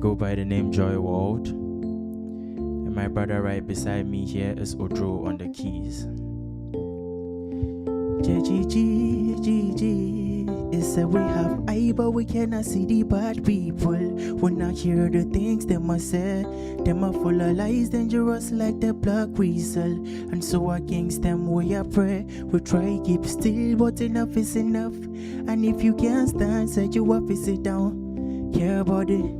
go by the name Joywxrld, and my brother right beside me here is Odro on the keys. It's a we have eye, but we cannot see the bad people. When I hear the things them I say, them are full of lies, dangerous like the black weasel. And so against them we are pray. We try keep still, but enough is enough. And if you can't stand, say you have to sit down. Care about it.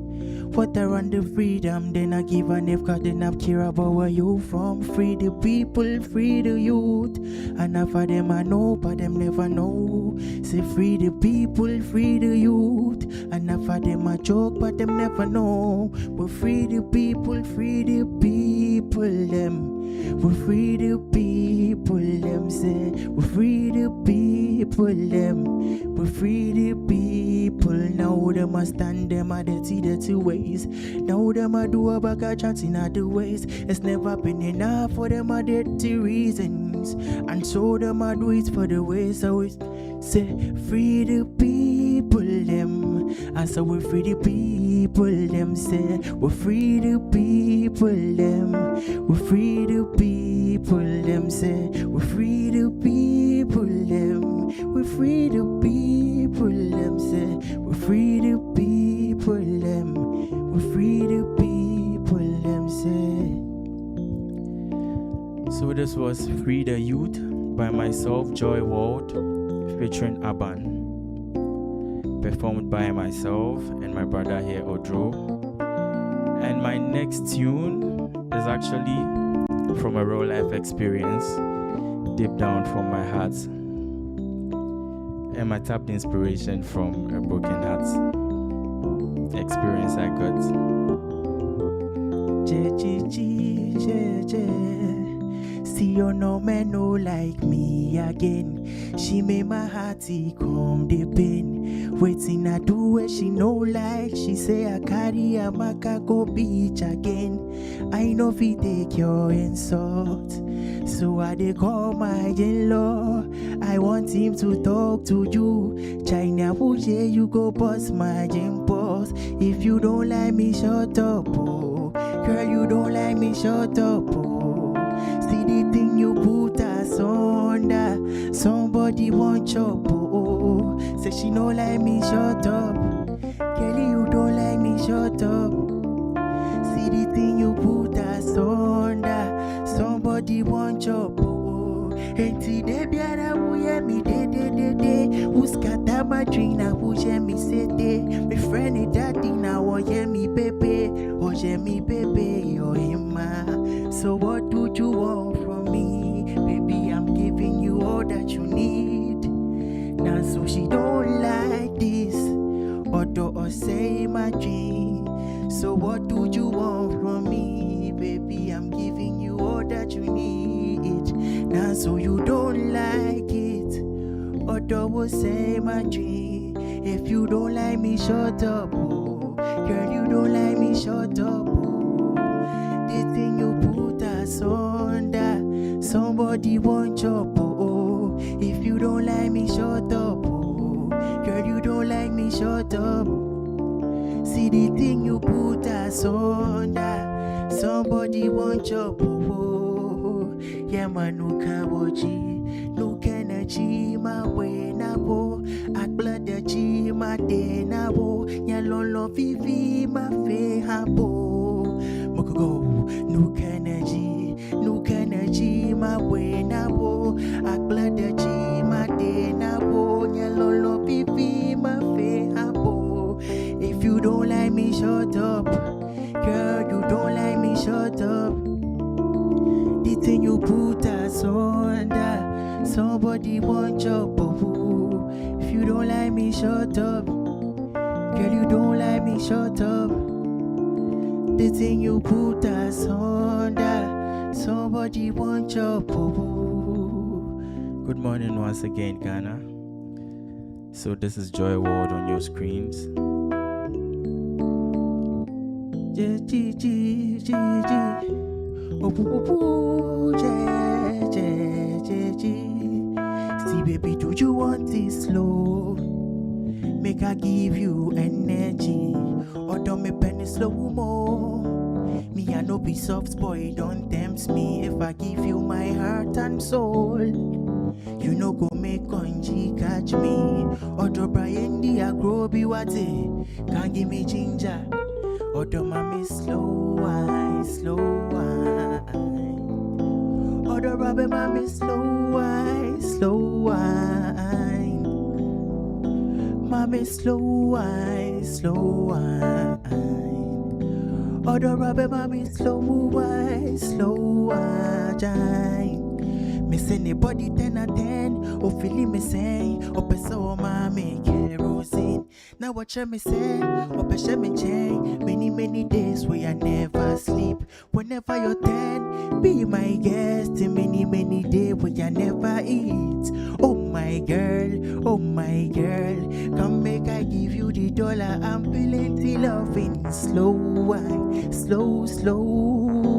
What around the freedom, then I give an F, cause then I care about where you from. Free the people, free the youth. And half of them I know, but them never know. Say free the people, free the youth. And half of them I joke, but them never know. But free the people, them. We free the people, them say. We free the people, them. We free the people. Now them a stand, them a dirty ways. Now them a do a bag of chance in other ways. It's never been enough for them a dirty reasons. And so them a do it for the ways. So it's say free the people, them. And so we free the people, them say. We free the people, them. We free the people, them say. We free the people, them. We free the people, them say. We free the people, them. We free the people, them say. So this was Free the Youth by myself, Joywxrld, featuring Aban. Performed by myself and my brother here, Odro. And my next tune is actually from a real life experience, deep down from my heart. And I tapped inspiration from a broken heart experience I got. See you no man no like me again. She made my heart come the pain. Waiting I do what she know like. She say I carry a maka go beach again. I know if take your insult. So I dey call my in-law. I want him to talk to you. China Wuje, you go bust my gym boss. If you don't like me, shut up, oh. Girl, you don't like me, shut up, oh. See the thing you put us under. Somebody want chop, oh. Say she don't like me, shut up. Kelly, you don't like me, shut up. See the thing you put us under. Somebody want chop, oh. And today, biara, who hear me, de. Who's Kata my drink, now who hear me, say, de. My friend, is daddy, now, oh, hear me, baby. Oh, hear me, baby, oh, Emma. So what do you want from me? Baby, I'm giving you all that you need. Now, so she don't like this. Or say my dream. So what do you want from me? Baby, I'm giving you all that you need. Now, so you don't like it. Or say my dream. If you don't like me, shut up, oh. Girl, you don't like me, shut up, oh. The thing you put us under. Somebody want chop, oh. If you don't like me, shut up, oh. Girl, you don't like me, shut up. See the thing you put us under. Somebody want chop, oh. Yeah, man, no kawaji. No energy, my way, na bo. At blood, the G, my day, na bo. Ya lolo, vivi, my fe, ha bo. Mokogo, no energy, my way, na bo. At blood, the G, my day, na bo. Ya lolo, vivi, my fe, ha bo. If you don't like me, shut up. Girl, you don't like me, shut up. The thing you put us under. Somebody want your boo. If you don't like me, shut up. Girl, you don't like me, shut up. The thing you put us under. Somebody want your boo. Good morning once again, Ghana. So this is Joywxrld on your screens. See, baby, do you want it slow? Make I give you energy. Or don't me penny slow-mo. Me, I no be soft boy, don't tempt me. If I give you my heart and soul, you no go make conji catch me. Odo Brian the agrobi wate, can't give me ginger. Odo mami slow wine, slow wine. Odo rabe mami slow wine, slow wine. Mami slow wine, slow wine. Odo rabe mami slow wine, slow wine. Me say anybody 10 out 10, oh feeling me say, oh pesa oh mami kerosene. Now watch me say, oh pesha me chain. Many days where I never sleep. Whenever you're 10, be my guest. Many days where I never eat. Oh my girl, come make I give you the dollar. I'm plenty loving, slow wine, slow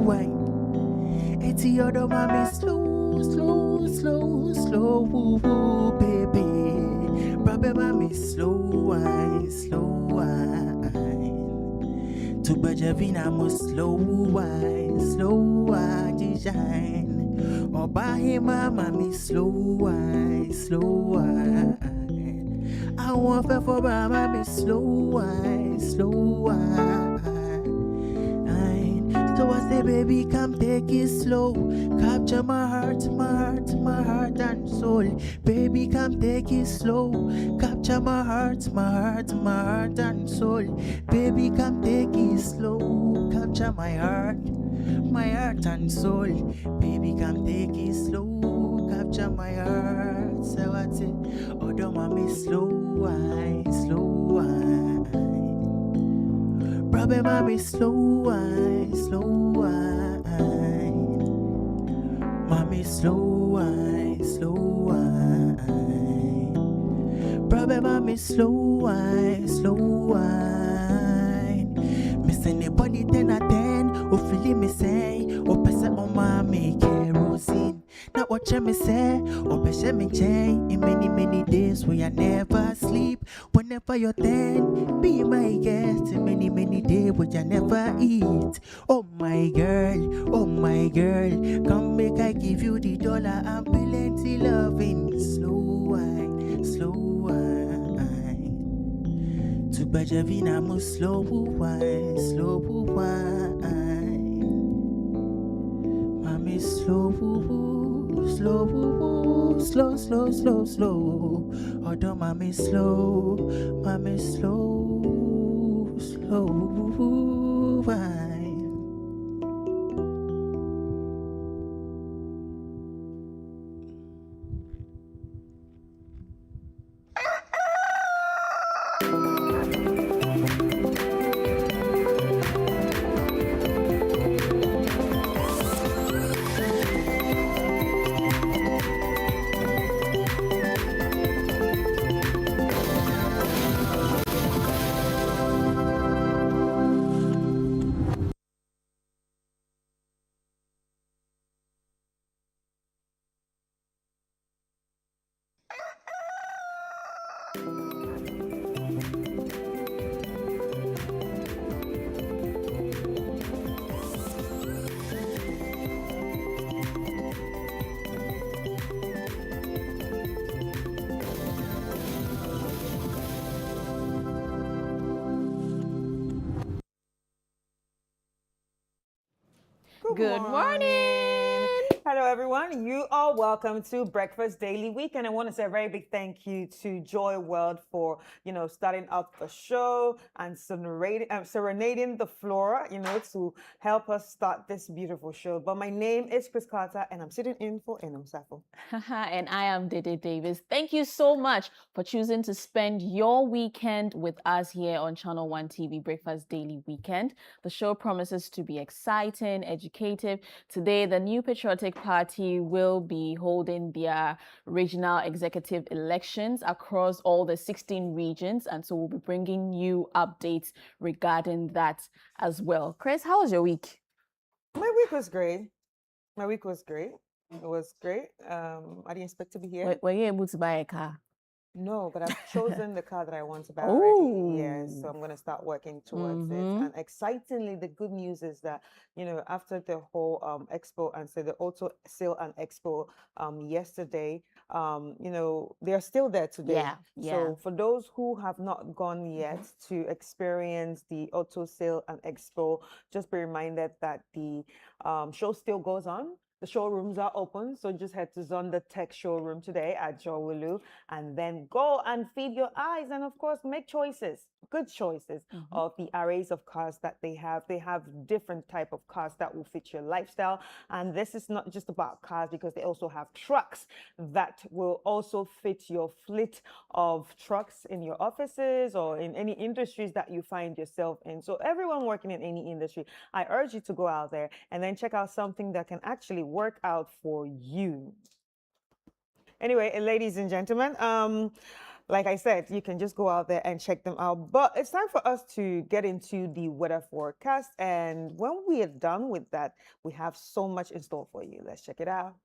wine. Eti odo mami slow, baby. Baby mami slow wine. To Bajavina mo slow wine, design. Oba hima mami slow wine. I want for mami slow wine. So I say, baby, come take it slow. Capture my heart and soul. Baby, come take it slow. Capture my heart and soul. Baby, come take it slow. Capture my heart and soul. Baby, come take it slow. Capture my heart. So I say, oh, don't want me slow wine. Probably mommy slow wine. Mommy slow wine. Probably mommy slow wine. Miss anybody 10 out 10, oh feeling me say, oh pesa oh mommy kerosene. Now watch me say, oh pesha me chain. In many days where I never sleep. Whenever you're 10, be my guest. In many days where I never eat. Oh my girl, come make I give you the dollar. I'm plenty loving, slow wine. To Bajavina mo slow wine. Mommy slow. Odo mommy slow wine. Good morning. Hello, everyone. You are welcome to Breakfast Daily Week, and I want to say a very big thank you to Joywxrld for starting out the show and serenading the floor, to help us start this beautiful show. But my name is Kata, and I'm sitting in for Enom Safo. And I am Dede Davies. Thank you so much for choosing to spend your weekend with us here on ChannelOne TV Breakfast Daily Weekend. The show promises to be exciting, educative. Today, the New Patriotic Party will be holding their regional executive elections across all the 16 regions, and so we'll be bringing you updates regarding that as well. Chris, how was your week? My week was great. It was great. I didn't expect to be here. Were you able to buy a car? No, but I've chosen the car that I want to buy already. Yes, so Oh. I'm going to start working towards it. And excitingly, the good news is that, after the whole expo and so the auto sale and expo yesterday, they're still there today. Yeah, yeah. So for those who have not gone yet to experience the auto sale and expo, just be reminded that the show still goes on. The showrooms are open, so just head to Zonda Tech showroom today at Jowulu and then go and feed your eyes and of course make choices, good choices of the arrays of cars that they have. They have different type of cars that will fit your lifestyle, and this is not just about cars because they also have trucks that will also fit your fleet of trucks in your offices or in any industries that you find yourself in. So everyone working in any industry, I urge you to go out there and then check out something that can actually work out for you. Anyway, ladies and gentlemen, like I said, you can just go out there and check them out. But it's time for us to get into the weather forecast. And when we are done with that, we have so much in store for you. Let's check it out.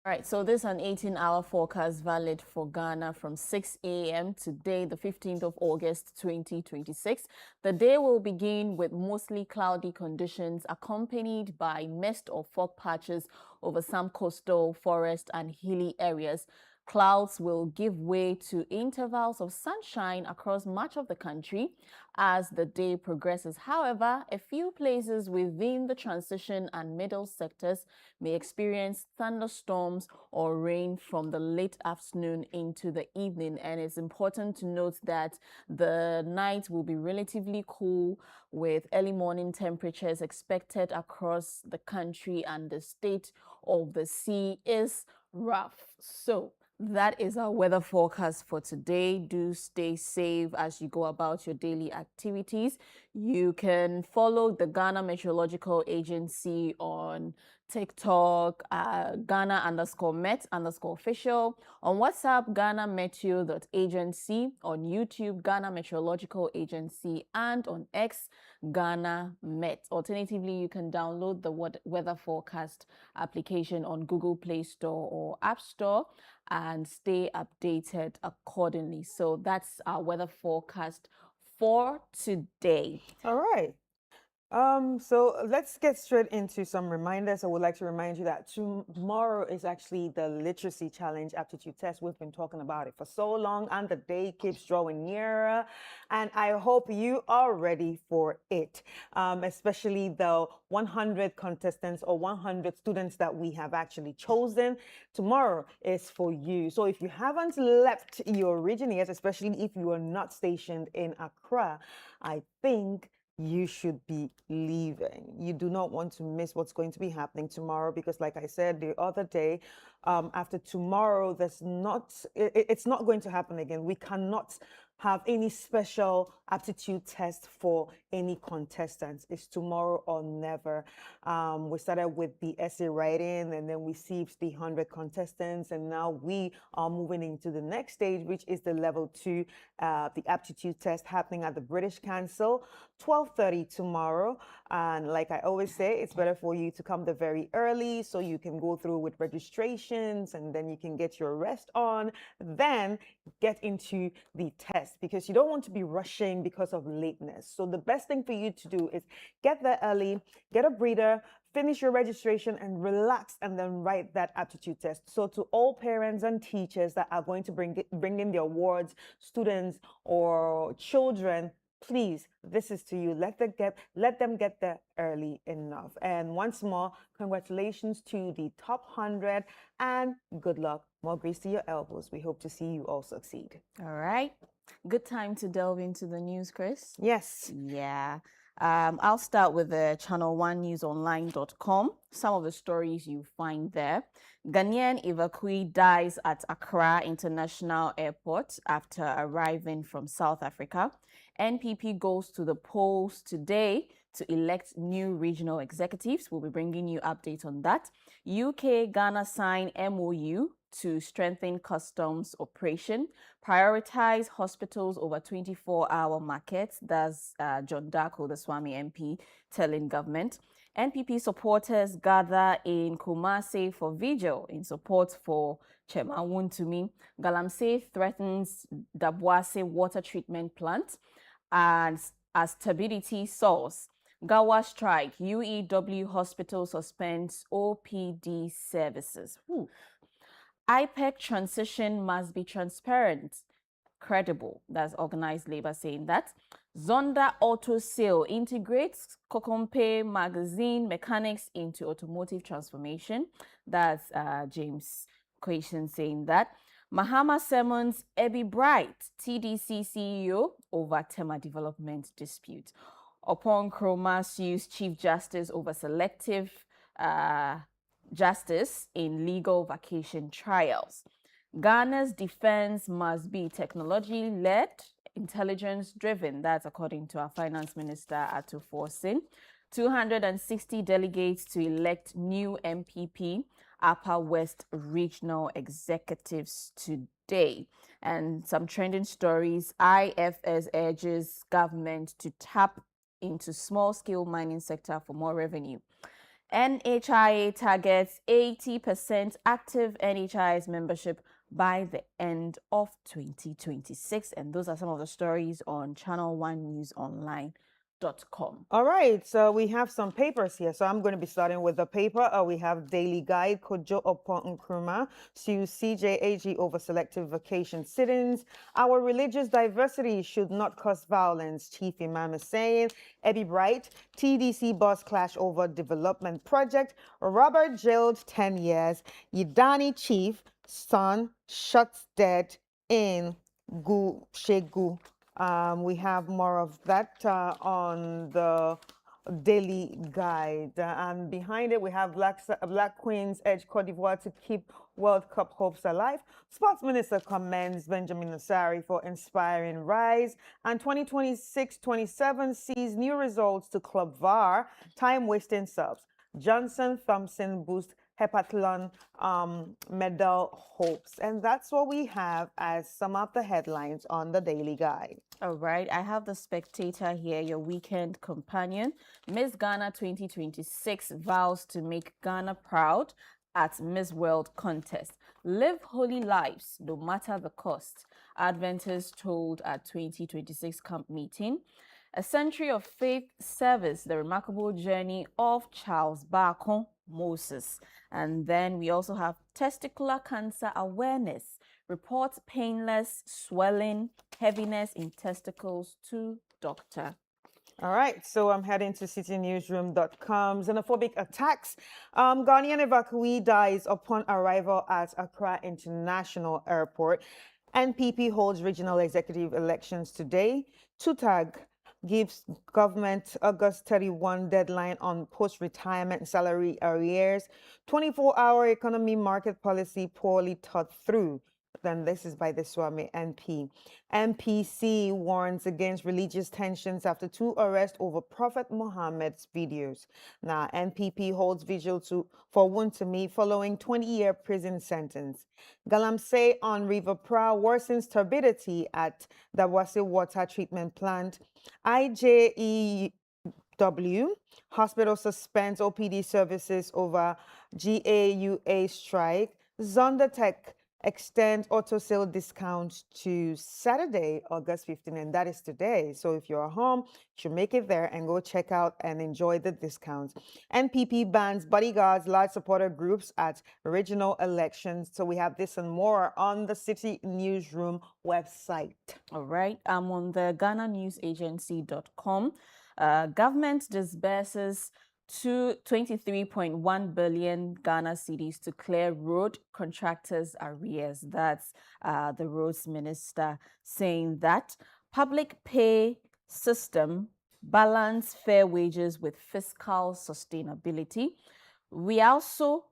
All right, so this is an 18-hour forecast valid for Ghana from 6 a.m. today, the 15th of August, 2026. The day will begin with mostly cloudy conditions accompanied by mist or fog patches over some coastal, forest, and hilly areas. Clouds will give way to intervals of sunshine across much of the country as the day progresses. However, a few places within the transition and middle sectors may experience thunderstorms or rain from the late afternoon into the evening. And it's important to note that the night will be relatively cool with early morning temperatures expected across the country, and the state of the sea is rough. So that is our weather forecast for today. Do stay safe as you go about your daily activities. You can follow the Ghana Meteorological Agency on TikTok, Ghana_Met_official, on WhatsApp, GhanaMeteo.agency, on YouTube, Ghana Meteorological Agency, and on X, Ghana Met. Alternatively, you can download the weather forecast application on Google Play Store or App Store and stay updated accordingly. So that's our weather forecast for today. All right. So let's get straight into some reminders. I would like to remind you that tomorrow is actually the literacy challenge aptitude test. We've been talking about it for so long and the day keeps drawing nearer. And I hope you are ready for it, especially the 100 contestants or 100 students that we have actually chosen. Tomorrow is for you. So if you haven't left your region yet, especially if you are not stationed in Accra, I think you should be leaving. You do not want to miss what's going to be happening tomorrow because, like I said the other day, after tomorrow, it's not going to happen again. We cannot have any special aptitude test for any contestants. It's tomorrow or never. We started with the essay writing, and then we received the 100 contestants, and now we are moving into the next stage, which is the level 2, the aptitude test happening at the British Council, 12:30 tomorrow. And like I always say, it's better for you to come there very early so you can go through with registrations, and then you can get your rest on, then get into the test, because you don't want to be rushing because of lateness. So the best thing for you to do is get there early, get a breather, finish your registration, and relax, and then write that aptitude test. So to all parents and teachers that are going to bring in the awards, students or children, please, this is to you. Let them get there early enough. And once more, congratulations to the top 100, and good luck. More grease to your elbows. We hope to see you all succeed. All right. Good time to delve into the news, Chris. Yes. Yeah. I'll start with the ChannelOneNewsOnline.com. Some of the stories you find there. Ghanaian evacuee dies at Accra International Airport after arriving from South Africa. NPP goes to the polls today to elect new regional executives. We'll be bringing you updates on that. UK, Ghana sign MOU to strengthen customs operation, prioritize hospitals over 24-hour markets. That's John Darko, the Swami MP, telling government. NPP supporters gather in Kumasi for vigil in support for Chairman Wontumi. Galamsey threatens Dabwase water treatment plant as stability source. Gawa strike, UEW hospital suspends OPD services. Whew. IPEC transition must be transparent, credible. That's organized labor saying that. Zonda Auto Sale integrates Kokompe magazine mechanics into automotive transformation. That's James Quation saying that. Mahama Simmons, Ebi Bright, TDC CEO over Tema development dispute. Upon Nkrumah sues Chief Justice over selective justice in legal vacation trials. Ghana's defense must be technology-led, intelligence-driven. That's according to our Finance Minister, Ato Forsin. 260 delegates to elect new MPP Upper West Regional Executives today. And some trending stories. IFS urges government to tap into small-scale mining sector for more revenue. NHIA targets 80% active NHIS membership by the end of 2026. And those are some of the stories on ChannelOneNewsOnline.com. All right, so we have some papers here. So I'm going to be starting with the paper. We have Daily Guide, Kojo upon Nkrumah, sues CJAG over selective vacation sit-ins. Our religious diversity should not cause violence, Chief Imam is saying. Ebi Bright, TDC bus clash over development project. Robert jailed 10 years. Yidani Chief, son, shot dead in Shegu. We have more of that on the Daily Guide. And behind it, we have Black Queens edge Cote d'Ivoire to keep World Cup hopes alive. Sports Minister commends Benjamin Asari for inspiring rise. And 2026-27 sees new results to Club VAR, time-wasting subs. Johnson Thompson boost heptathlon medal hopes. And that's what we have as some of the headlines on the Daily Guide. All right, I have the Spectator here, your weekend companion. Miss Ghana 2026 vows to make Ghana proud at Miss World contest. Live holy lives, no matter the cost, Adventists told at 2026 camp meeting. A century of faith service, the remarkable journey of Charles Bacon Moses. And then we also have testicular cancer awareness. Reports painless, swelling, heaviness in testicles to doctor. All right, so I'm heading to citynewsroom.com. Xenophobic attacks. Ghanaian evacuee dies upon arrival at Accra International Airport. NPP holds regional executive elections today. TUTAG gives government August 31 deadline on post-retirement salary arrears. 24-hour economy market policy poorly thought through. Then this is by the Swami NP. MPC warns against religious tensions after 2 arrests over Prophet Muhammad's videos. Now, NPP holds vigil for Wuntumi following 20-year prison sentence. Galamsey on River Pra worsens turbidity at the Wasi Water Treatment Plant. IJEW hospital suspends OPD services over GAUA strike. Zondatech extends auto sale discounts to Saturday, August 15, and that is today. So if you're home, you should make it there and go check out and enjoy the discounts. NPP bans bodyguards, large supporter groups at regional elections. So we have this and more on the City Newsroom website. All right, I'm on the GhanaNewsAgency.com. Government disburses to 23.1 billion Ghana cedis to clear road contractors' arrears. That's the roads minister saying that public pay system balance fair wages with fiscal sustainability. We also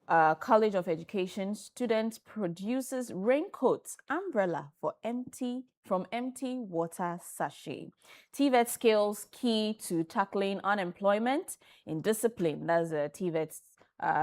College of Education student produces raincoats, umbrella from empty water sachet. TVET skills key to tackling unemployment in discipline. That's the TVET's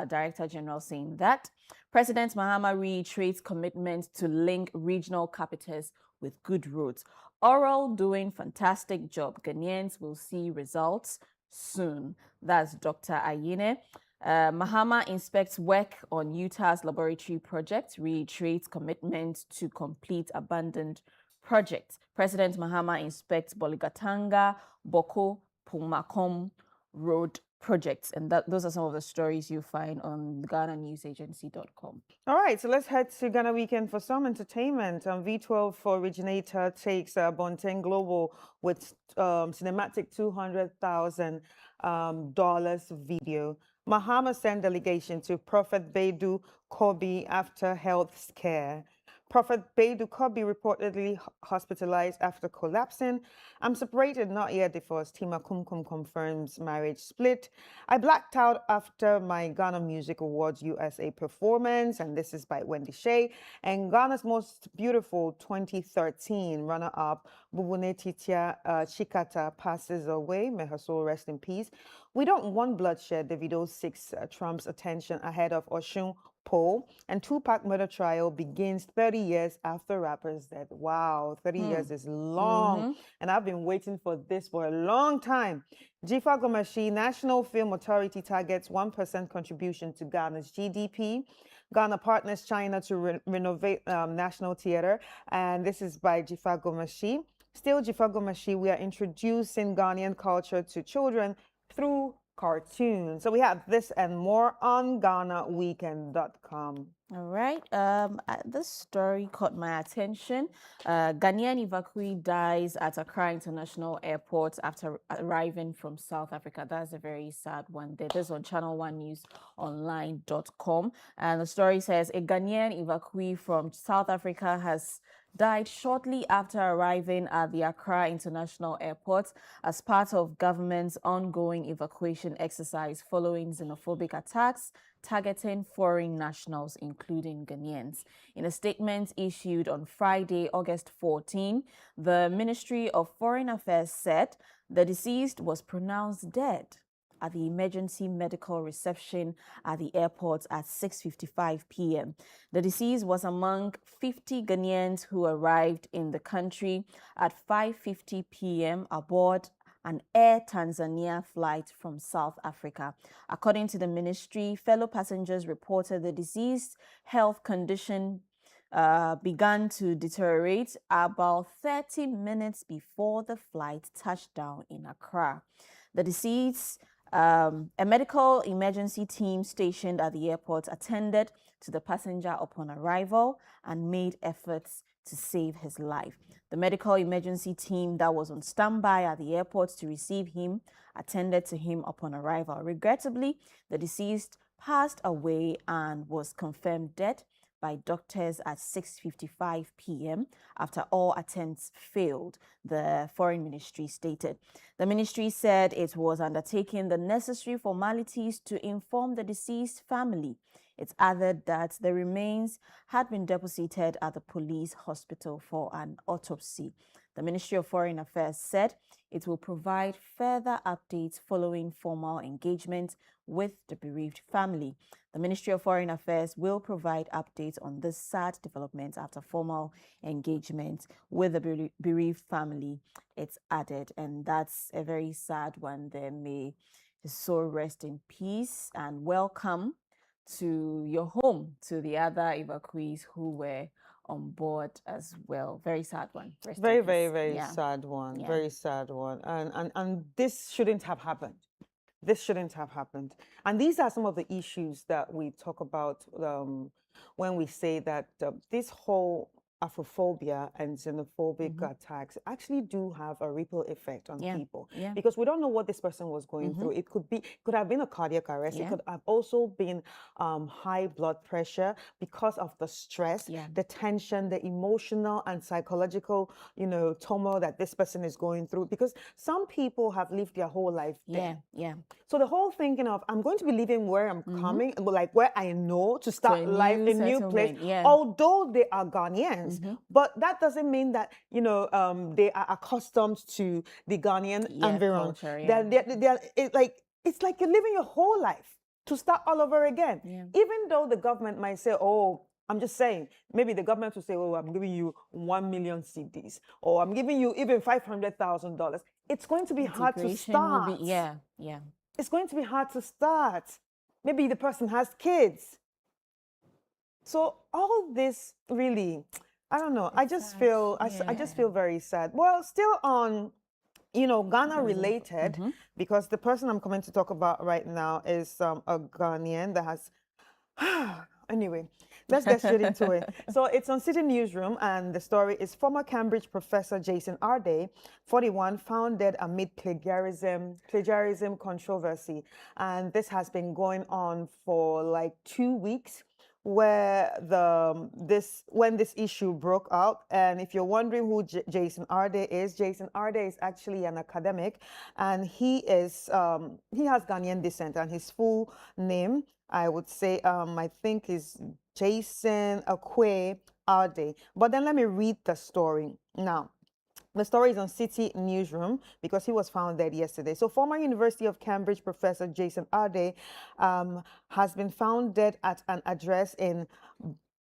Director General saying that. President Mahama reiterates commitment to link regional capitals with good roads. Oral doing fantastic job. Ghanaians will see results soon. That's Dr. Ayine. Mahama inspects work on Utah's laboratory project, reiterates commitment to complete abandoned projects. President Mahama inspects Boligatanga, Boko, Pumakom road projects. And those are some of the stories you find on GhanaNewsAgency.com. All right, so let's head to Ghana Weekend for some entertainment. V12 for originator takes Bonten Global with cinematic $200,000 video. Mahama sent delegation to Prophet Baidu Kobi after health scare. Prophet Baidu Kobi reportedly hospitalized after collapsing. I'm separated, not yet divorced. Tema confirms marriage split. I blacked out after my Ghana Music Awards USA performance, and this is by Wendy Shea. And Ghana's Most Beautiful 2013 runner-up, Bubune Titia Chikata, passes away. May her soul rest in peace. We don't want bloodshed. Davido seeks Trump's attention ahead of Oshun poll, and Tupac murder trial begins 30 years after rapper's death. Wow, 30 years is long. And I've been waiting for this for a long time. Jifa Gomashi, National Film Authority targets 1% contribution to Ghana's GDP. Ghana partners China to renovate National Theatre. And this is by Jifa Gomashi. Still Jifa Gomashi, we are introducing Ghanaian culture to children through cartoons. So we have this and more on GhanaWeekend.com. All right. This story caught my attention. Ghanaian evacuee dies at Accra International Airport after arriving from South Africa. That's a very sad one. This is on ChannelOneNewsOnline.com. And the story says a Ghanaian evacuee from South Africa has died shortly after arriving at the Accra International Airport as part of government's ongoing evacuation exercise following xenophobic attacks targeting foreign nationals, including Ghanaians. In a statement issued on Friday, August 14, the Ministry of Foreign Affairs said the deceased was pronounced dead at the emergency medical reception at the airport at 6:55 p.m. The deceased was among 50 Ghanaians who arrived in the country at 5:50 p.m. aboard an Air Tanzania flight from South Africa. According to the ministry, fellow passengers reported the deceased's health condition began to deteriorate about 30 minutes before the flight touched down in Accra. The deceased a medical emergency team stationed at the airport attended to the passenger upon arrival and made efforts to save his life. The medical emergency team that was on standby at the airport to receive him attended to him upon arrival. Regrettably, the deceased passed away and was confirmed dead by doctors at 6:55 p.m. after all attempts failed, the Foreign Ministry stated. The ministry said it was undertaking the necessary formalities to inform the deceased family It's added that the remains had been deposited at the police hospital for an autopsy. The Ministry of Foreign Affairs said it will provide further updates following formal engagement with the bereaved family. The Ministry of Foreign Affairs will provide updates on this sad development after formal engagement with the bereaved family, it's added. And that's a very sad one there. May his soul rest in peace, and welcome to your home to the other evacuees who were on board as well. Very sad one. Rest Very, in very, peace. very Yeah. sad one. Yeah. Very sad one. And this shouldn't have happened. This shouldn't have happened. And these are some of the issues that we talk about when we say that this whole Afrophobia and xenophobic attacks actually do have a ripple effect on people, because we don't know what this person was going through. It could have been a cardiac arrest. It could have also been high blood pressure because of the stress, the tension, the emotional and psychological, turmoil that this person is going through. Because some people have lived their whole life there. So the whole thinking of, I'm going to be living where I'm coming, like where I know, to start life in a new place, although they are Ghanaians, but that doesn't mean that, they are accustomed to the Ghanaian environment. Culture, it's like you're living your whole life to start all over again. Even though the government might say, oh, I'm just saying, maybe the government will say, oh, I'm giving you 1 million CDs, or I'm giving you even $500,000. It's going to be hard to start. It's going to be hard to start. Maybe the person has kids. So all this really, I don't know. I just feel very sad. Well, still on, Ghana related, because the person I'm coming to talk about right now is a Ghanaian that has. Anyway, let's get straight into it. So it's on City Newsroom, and the story is former Cambridge professor Jason Agyei, 41, found dead amid plagiarism controversy. And this has been going on for like 2 weeks, where when this issue broke out. And if you're wondering who Jason Agyei is actually an academic, and he has Ghanaian descent, and his full name, I would say, I think is Jason Agyei Anim. But then let me read the story now. The story is on City Newsroom because he was found dead yesterday. So former University of Cambridge professor Jason Agyei has been found dead at an address in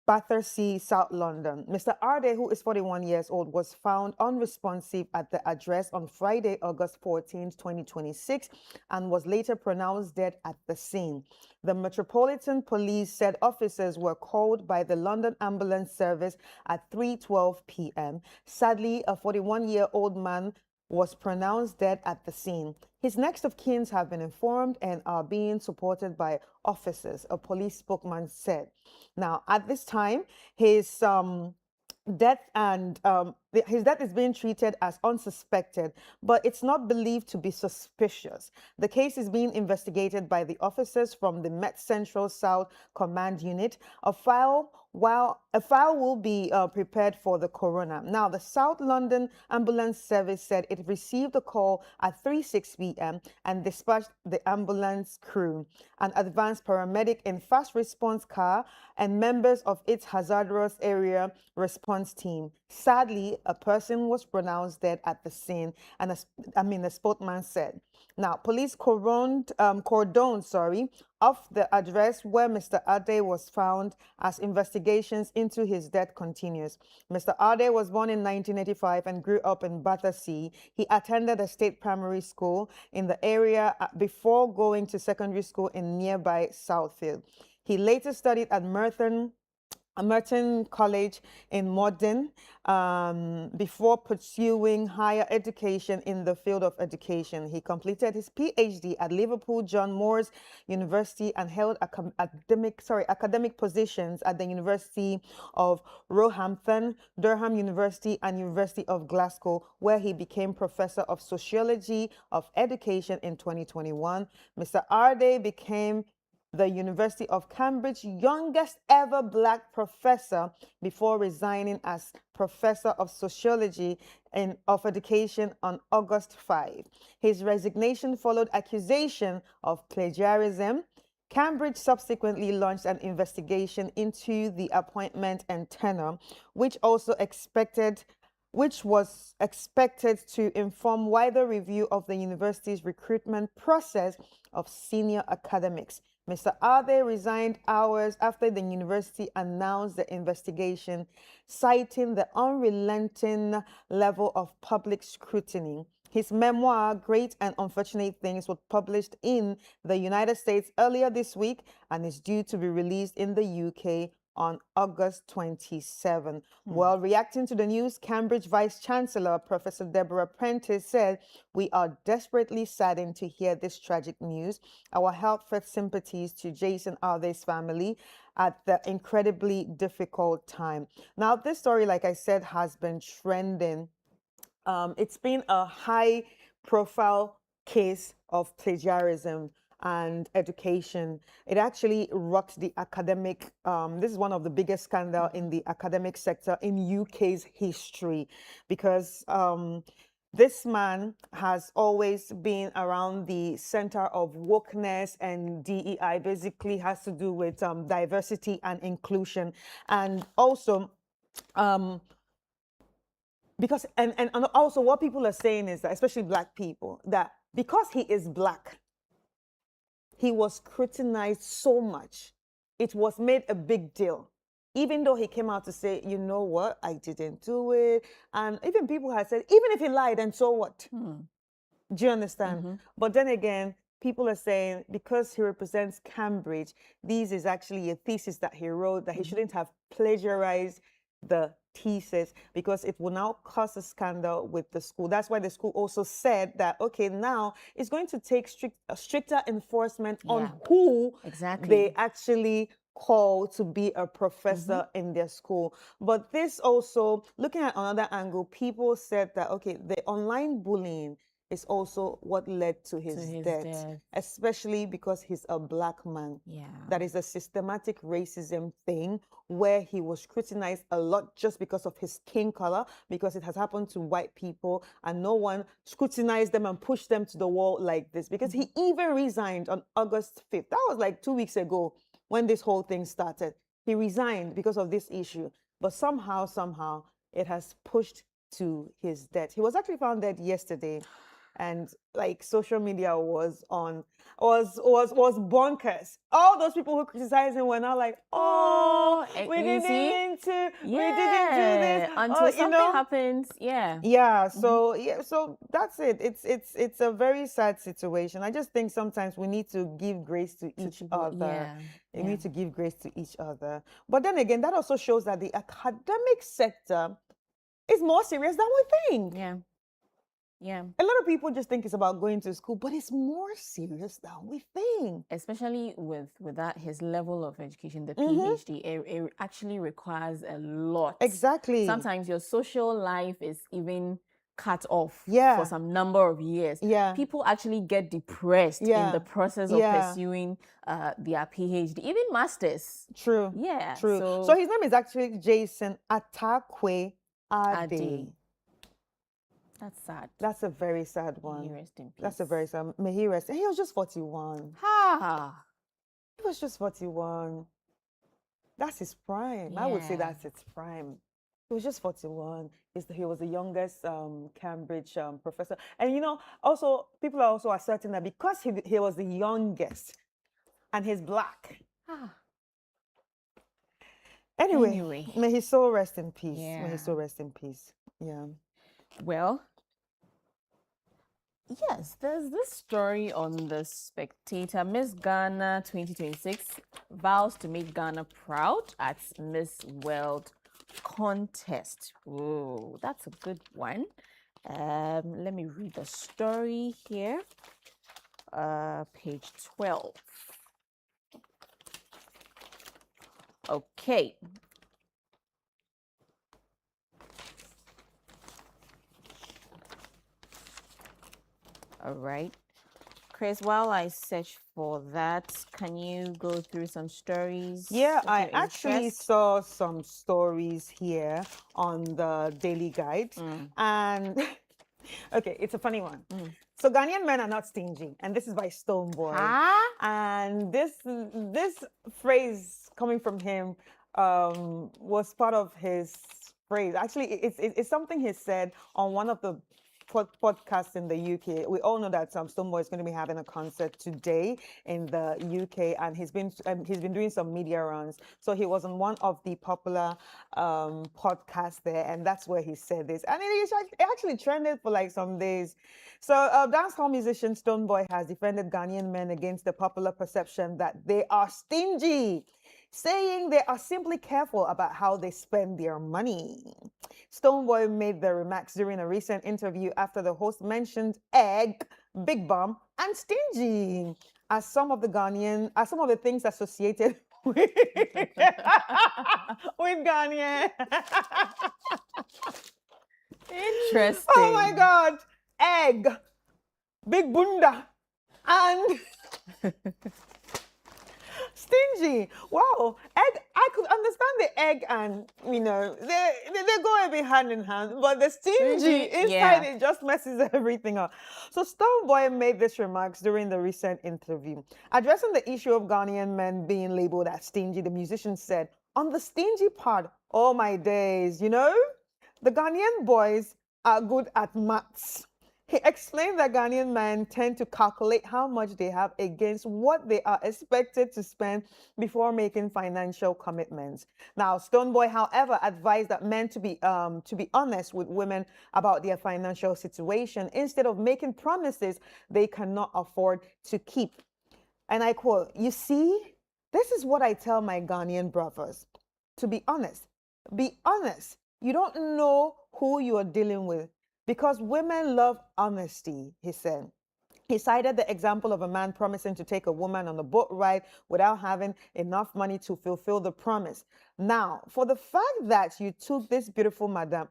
Battersea, South London. Mr. Agyei, who is 41 years old, was found unresponsive at the address on Friday, August 14, 2026, and was later pronounced dead at the scene. The Metropolitan Police said officers were called by the London Ambulance Service at 3:12 p.m. Sadly, a 41-year-old man was pronounced dead at the scene. His next of kin have been informed and are being supported by officers, a police spokesman said. Now, at this time, his death is being treated as unsuspected, but it's not believed to be suspicious. The case is being investigated by the officers from the Met Central South Command Unit. A file will be prepared for the coroner. Now, the South London Ambulance Service said it received a call at 3:06 p.m. and dispatched the ambulance crew, an advanced paramedic in fast response car, and members of its hazardous area response team. Sadly, a person was pronounced dead at the scene, and the spokesman said. Now, police cordoned off the address where Mr. Agyei was found as investigations into his death continues. Mr. Agyei was born in 1985 and grew up in Battersea. He attended a state primary school in the area before going to secondary school in nearby Southfield. He later studied at Merton College in Morden before pursuing higher education in the field of education. He completed his PhD at Liverpool John Moores University and held academic positions at the University of Roehampton, Durham University, and University of Glasgow, where he became Professor of Sociology of Education in 2021. Mr. Agyei became the University of Cambridge's youngest ever Black professor before resigning as Professor of Sociology of Education on August 5. His resignation followed accusation of plagiarism. Cambridge subsequently launched an investigation into the appointment and tenure, which was expected to inform wider review of the university's recruitment process of senior academics. Mr. Agyei resigned hours after the university announced the investigation, citing the unrelenting level of public scrutiny. His memoir, Great and Unfortunate Things, was published in the United States earlier this week and is due to be released in the UK on August 27. While reacting to the news, Cambridge Vice Chancellor Professor Deborah Prentice said, "We are desperately saddened to hear this tragic news. Our heartfelt sympathies to Jason Agyei's family at the incredibly difficult time." Now, this story, like I said, has been trending. It's been a high-profile case of plagiarism and education. It actually rocked the academic. This is one of the biggest scandals in the academic sector in UK's history, because this man has always been around the center of wokeness, and DEI basically has to do with diversity and inclusion, and also because and also what people are saying is that, especially Black people, that because he is Black, he was scrutinized so much, it was made a big deal, even though he came out to say, you know what, I didn't do it. And even people had said, even if he lied, and so what? Do you understand? But then again, people are saying because he represents Cambridge, this is actually a thesis that he wrote, that he shouldn't have plagiarized the thesis, because it will now cause a scandal with the school. That's why the school also said that, okay, now it's going to take stricter enforcement on who they actually call to be a professor in their school. But this also, looking at another angle, people said that, okay, the online bullying is also what led to his death, especially because he's a Black man. That is a systematic racism thing, where he was scrutinized a lot just because of his skin color, because it has happened to white people and no one scrutinized them and pushed them to the wall like this, because he even resigned on August 5th. That was like 2 weeks ago when this whole thing started. He resigned because of this issue, but somehow it has pushed to his death. He was actually found dead yesterday. And like social media was bonkers. All those people who criticized him were now like, oh, we didn't mean to, we didn't do this until something happens. So that's it. It's a very sad situation. I just think sometimes we need to give grace to each other. We need to give grace to each other. But then again, that also shows that the academic sector is more serious than we think. A lot of people just think it's about going to school, but it's more serious than we think. Especially with that, his level of education, the PhD, it actually requires a lot. Exactly. Sometimes your social life is even cut off for some number of years. People actually get depressed in the process of pursuing their PhD, even masters. True. So his name is actually Jason Agyei Anim. That's sad. That's a very sad one. May he rest in peace. That's a very sad. May he rest. And he was just 41. He was just 41. That's his prime. I would say that's his prime. He was just 41. He was the youngest Cambridge professor. And you know, also people are also asserting that because he was the youngest and he's Black. Anyway, may his soul rest in peace. May his soul rest in peace. Well, yes, there's this story on The Spectator. Miss Ghana 2026 vows to make Ghana proud at Miss World contest. Oh, that's a good one. Let me read the story here. Page 12. Okay. All right. Chris, while I search for that, can you go through some stories? Yeah, I actually saw some stories here on the Daily Guide. And okay, it's a funny one. So Ghanaian men are not stingy, and this is by Stonebwoy. Huh? And this phrase coming from him was part of his phrase. Actually, it's something he said on one of the podcasts in the UK. We all know that Stonebwoy is going to be having a concert today in the UK, and he's been doing some media runs. So he was on one of the popular podcasts there, and that's where he said this, and it actually trended for like some days. So dancehall musician Stonebwoy has defended Ghanaian men against the popular perception that they are stingy, saying they are simply careful about how they spend their money. Stonebwoy made the remarks during a recent interview after the host mentioned egg, big bum, and stingy as some of the things associated with, with Ghanaian. Interesting. Oh my God. Egg, big bunda, and stingy. Wow. Egg, I could understand the egg and, they go a bit hand in hand, but the stingy inside, it just messes everything up. So Stonebwoy made these remarks during the recent interview. Addressing the issue of Ghanaian men being labeled as stingy, the musician said, on the stingy part, oh my days, the Ghanaian boys are good at maths. He explained that Ghanaian men tend to calculate how much they have against what they are expected to spend before making financial commitments. Now, Stonebwoy, however, advised that men to be honest with women about their financial situation instead of making promises they cannot afford to keep. And I quote, "You see, this is what I tell my Ghanaian brothers. To be honest, be honest. You don't know who you are dealing with. Because women love honesty," he said. He cited the example of a man promising to take a woman on a boat ride without having enough money to fulfill the promise. Now, for the fact that you took this beautiful Madam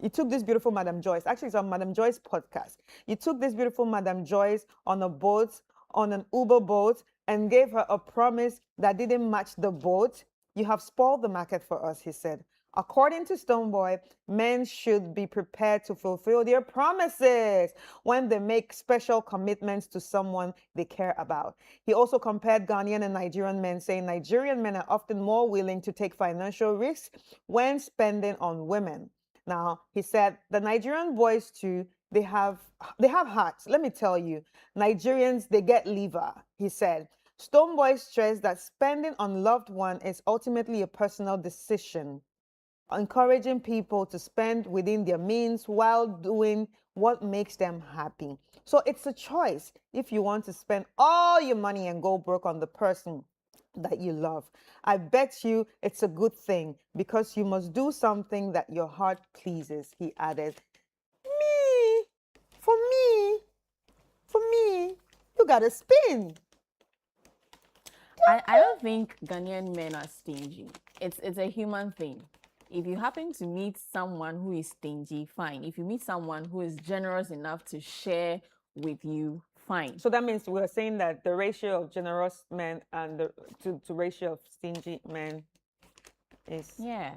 Joyce, actually it's on Madam Joyce podcast. You took this beautiful Madam Joyce on a boat, on an Uber boat, and gave her a promise that didn't match the boat. You have spoiled the market for us, he said. According to Stonebwoy, men should be prepared to fulfill their promises when they make special commitments to someone they care about. He also compared Ghanaian and Nigerian men, saying Nigerian men are often more willing to take financial risks when spending on women. Now, he said the Nigerian boys too, they have hearts. Let me tell you, Nigerians, they get liver, he said. Stonebwoy stressed that spending on loved one is ultimately a personal decision, encouraging people to spend within their means while doing what makes them happy. So it's a choice if you want to spend all your money and go broke on the person that you love. I bet you it's a good thing because you must do something that your heart pleases, he added. For me, you gotta spin. I don't think Ghanaian men are stingy. It's a human thing. If you happen to meet someone who is stingy, fine. If you meet someone who is generous enough to share with you, fine. So that means we're saying that the ratio of generous men and the ratio of stingy men is... Yeah.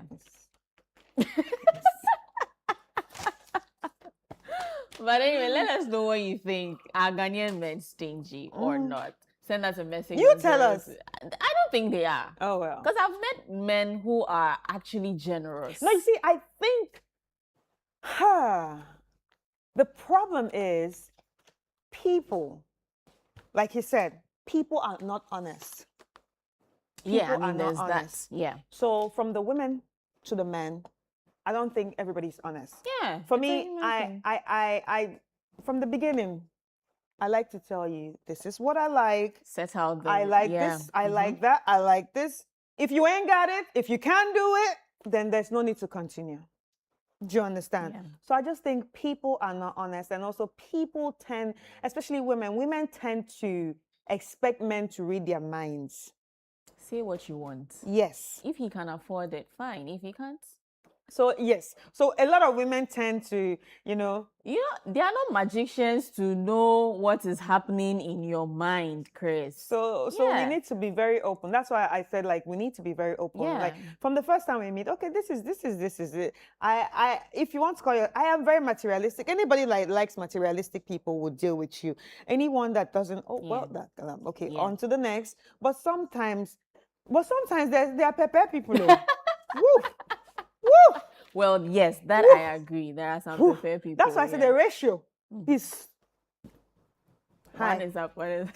But anyway, let us know what you think. Are Ghanaian men stingy or not? Send us a message. You tell us. I don't think they are. Oh, well. Because I've met men who are actually generous. Now, you see, I think the problem is people, like he said, people are not honest. Yeah, I mean, there's that. Yeah. So from the women to the men, I don't think everybody's honest. Yeah. For me, I from the beginning, I like to tell you, this is what I like. Set out the... I like this. I like that. I like this. If you ain't got it, if you can't do it, then there's no need to continue. Do you understand? Yeah. So I just think people are not honest. And also people tend, especially women tend to expect men to read their minds. Say what you want. Yes. If he can afford it, fine. If he can't, So yes, so a lot of women tend to, they are not magicians to know what is happening in your mind, Chris. So we need to be very open. That's why I said like we need to be very open. Yeah. Like from the first time we meet, okay, this is it. I if you want to call it, I am very materialistic. Anybody likes materialistic people will deal with you. Anyone that doesn't, okay, on to the next. But sometimes there are pepper people. Woo! Woo! Well, yes, that I agree. There are some pepper people. That's why I said the ratio is high. One is up, one is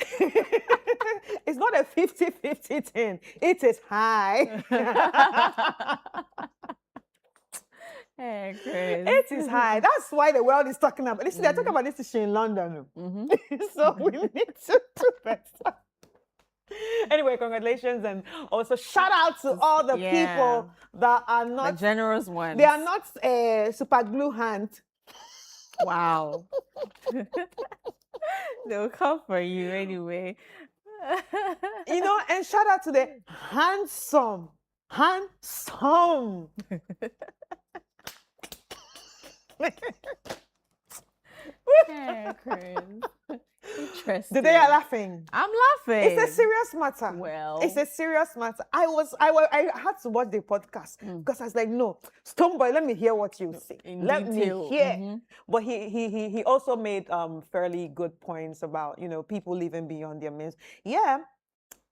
It's not a 50-50 thing. It is high. Hey, Chris. It is high. That's why the world is talking about this. They're talking about this issue in London. So we need to do better. Anyway, congratulations, and also shout out to all the people that are not the generous ones. They are not super glue hand. Wow. They'll come for you anyway. And shout out to the handsome. Hey, Chris. Interesting. Today are laughing. I'm laughing. It's a serious matter. Well, it's a serious matter. I had to watch the podcast because I was like, no, Stoneboy, let me hear what you say. Let me hear. But he also made fairly good points about people living beyond their means. Yeah.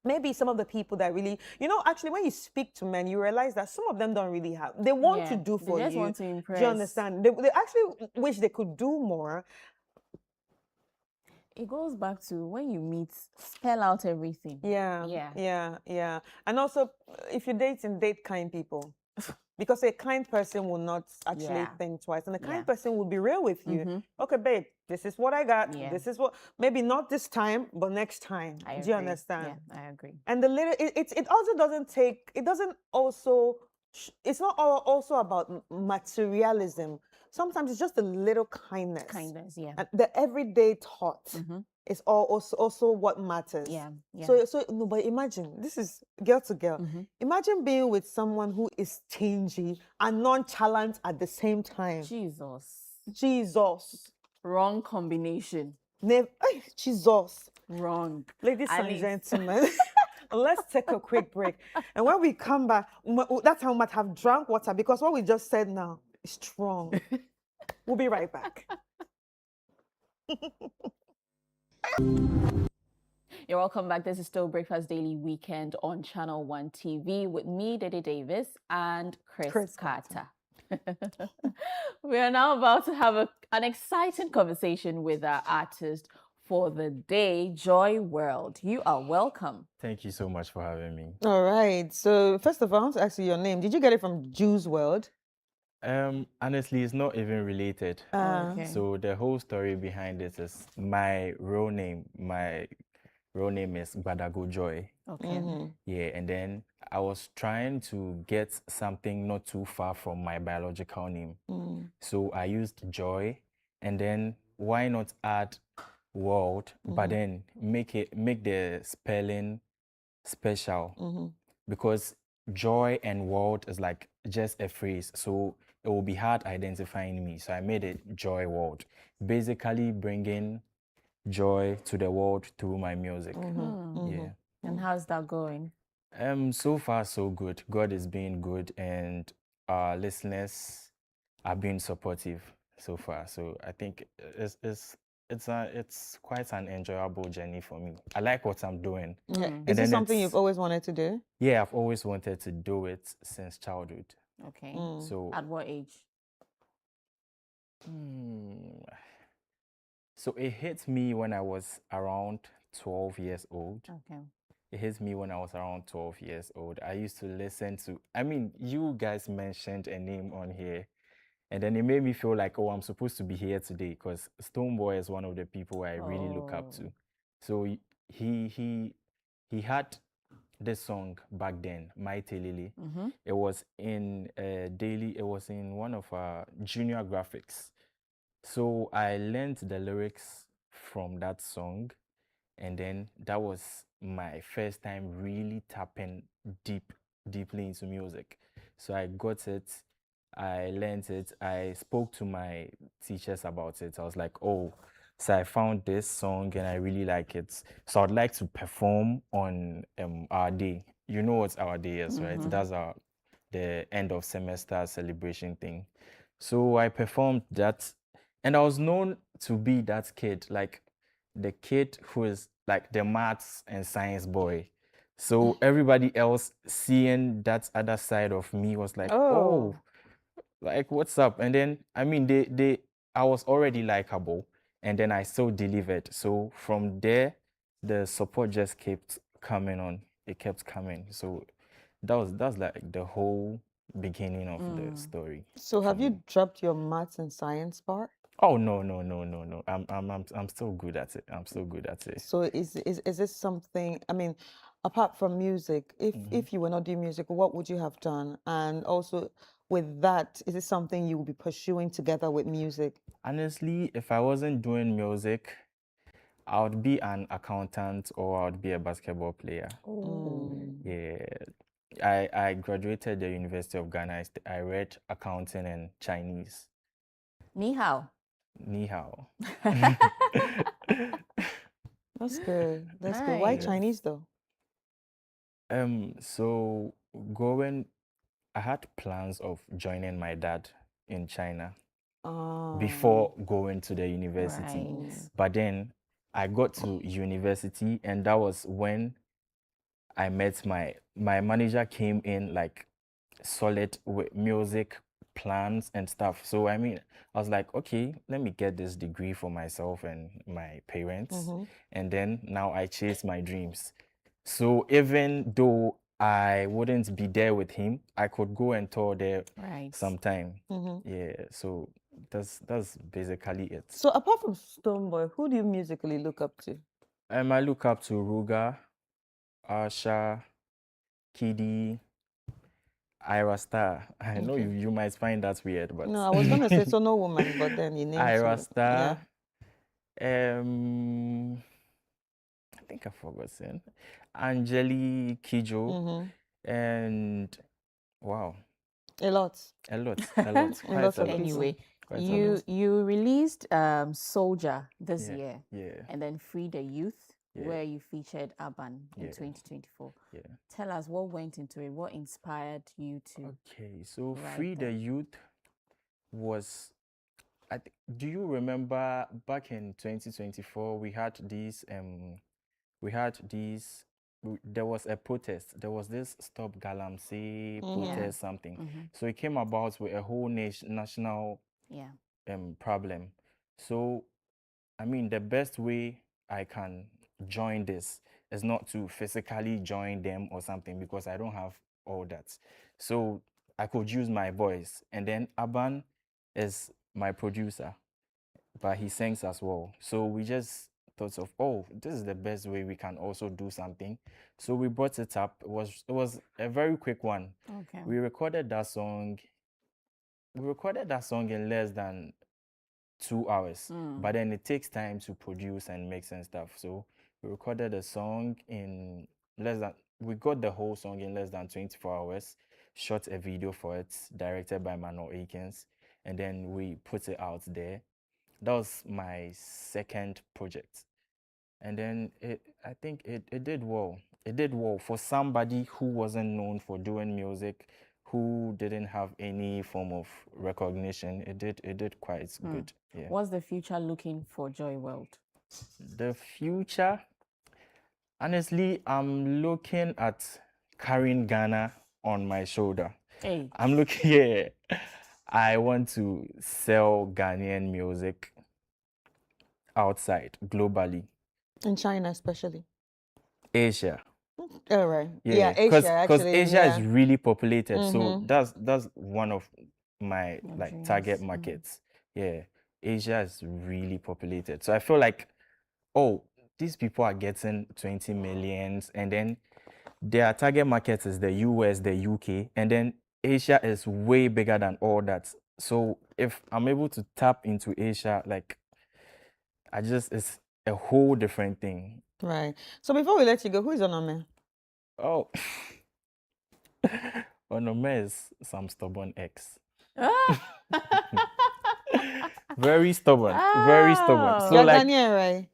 Maybe some of the people that really, actually, when you speak to men, you realize that some of them don't really have. They want to do for you. They just want to impress. Do you understand? They actually wish they could do more. It goes back to when you meet, spell out everything. Yeah. And also, if you're dating, date kind people. Because a kind person will not actually think twice. And a kind person will be real with you. Okay, babe, this is what I got. This is what, maybe not this time, but next time. Do you understand? Yeah, I agree. And the little, it also doesn't take, it doesn't also, it's not also about materialism. Sometimes it's just a little kindness. Kindness, yeah. And the everyday thought is also what matters. Yeah. So no, but imagine, this is girl to girl. Imagine being with someone who is stingy and nonchalant at the same time. Jesus. Wrong combination. Jesus. Wrong. Ladies and gentlemen, let's take a quick break. And when we come back, that time we might have drunk water because what we just said now is strong. We'll be right back. You're welcome back. This is still Breakfast Daily Weekend on ChannelOne TV with me, Dede Davies, and Chris Kata. We are now about to have an exciting conversation with our artist for the day, Joywxrld. You are welcome. Thank you so much for having me. All right. So first of all, I want to ask you your name. Did you get it from Joywxrld? Honestly, it's not even related. Okay. So the whole story behind it is my real name. My real name is Badago Joy. Okay. Yeah, and then I was trying to get something not too far from my biological name. So I used Joy, and then why not add world, but then make the spelling special, because joy and world is like just a phrase, so it will be hard identifying me. So I made it Joywxrld, basically bringing joy to the world through my music. Yeah. And how's that going? So far so good. God is being good, and our listeners are being supportive so far. So I think it's quite an enjoyable journey for me. I like what I'm doing. Is it something you've always wanted to do? Yeah, I've always wanted to do it since childhood. Okay. So at what age? So it hit me when I was around 12 years old. Okay. It hit me when I was around 12 years old. I used to listen to, you guys mentioned a name on here, and then it made me feel like, oh, I'm supposed to be here today, because Stoneboy is one of the people I really look up to. So he had this song back then, My Telele. It was in it was in one of our junior graphics. So I learned the lyrics from that song, and then that was my first time really tapping deeply into music. So I got it. I learned it. I spoke to my teachers about it. I was like, oh, so I found this song and I really like it. So I'd like to perform on our day. You know what our day is, right? That's the end of semester celebration thing. So I performed that, and I was known to be that kid, like the kid who is like the maths and science boy. So everybody else seeing that other side of me was like, oh, like what's up? And then I mean I was already likable, and then I still delivered. So from there, the support just kept coming on. It kept coming. So that's like the whole beginning of the story. So for have me. you dropped your maths and science part? Oh no, no, no, no, no. I'm still good at it. I'm still good at it. So is this something, I mean, apart from music, if you were not doing music, what would you have done? And also with that, is this something you will be pursuing together with music? Honestly, if I wasn't doing music, I would be an accountant or I would be a basketball player. Yeah. I graduated the University of Ghana. I read accounting and Chinese. Ni hao. Ni hao. That's good. That's good. Why Nice. Chinese though? So I had plans of joining my dad in China before going to the university. Right. But then I got to university, and that was when I met my manager came in like solid with music plans and stuff. So I mean, I was like, okay, let me get this degree for myself and my parents, and then now I chase my dreams. So even though I wouldn't be there with him, I could go and tour there Right. sometime. Yeah, so that's basically it. So apart from Stonebwoy, who do you musically look up to? I look up to Ruga, Asha, Kiddy, Ira Star. I know you might find that weird, but No, I was gonna say Sono Woman, but then you named Ira two. Star. I think I've forgotten. Angeli Kijo, and wow, A lot. a lot, A lot of Anyway, Quite a lot. you released Soldier this Yeah, year, yeah, and then Free the Youth, Yeah. where you featured Aban in Yeah. 2024. yeah. Tell us what went into it, what inspired you to. Okay, so Right Free the there. Youth was, do you remember back in 2024 we had there was a protest. There was this Stop Galamsey protest something. So it came about with a whole national Yeah. problem. So I mean, the best way I can join this is not to physically join them or something, because I don't have all that. So I could use my voice. And then Aban is my producer, but he sings as well. So we just thought of, oh, this is the best way we can also do something. So we brought it up. It was a very quick one. Okay. We recorded that song. We recorded that song in less than 2 hours, but then it takes time to produce and mix and stuff. So we recorded a song in we got the whole song in less than 24 hours, shot a video for it, directed by Manuel Akins, and then we put it out there. That was my second project. And then I think it did well. It did well for somebody who wasn't known for doing music, who didn't have any form of recognition. It did quite good. Yeah. What's the future looking for Joywxrld? The future, honestly, I'm looking at carrying Ghana on my shoulder. Hey. I'm looking, yeah. I want to sell Ghanaian music outside, globally. In China, especially. Asia. All right. Yeah, Asia because actually. Asia is really populated, so that's one of my like dreams. target markets. Yeah, Asia is really populated, so I feel like, oh, these people are getting 20 millions, and then their target market is the US, the UK, and then Asia is way bigger than all that. So if I'm able to tap into Asia, like it's a whole different thing. Right. So before we let you go, who is Onome? Oh, Onome is some stubborn ex. Very stubborn. Very stubborn. Oh. So You're like, Ghanaian, right?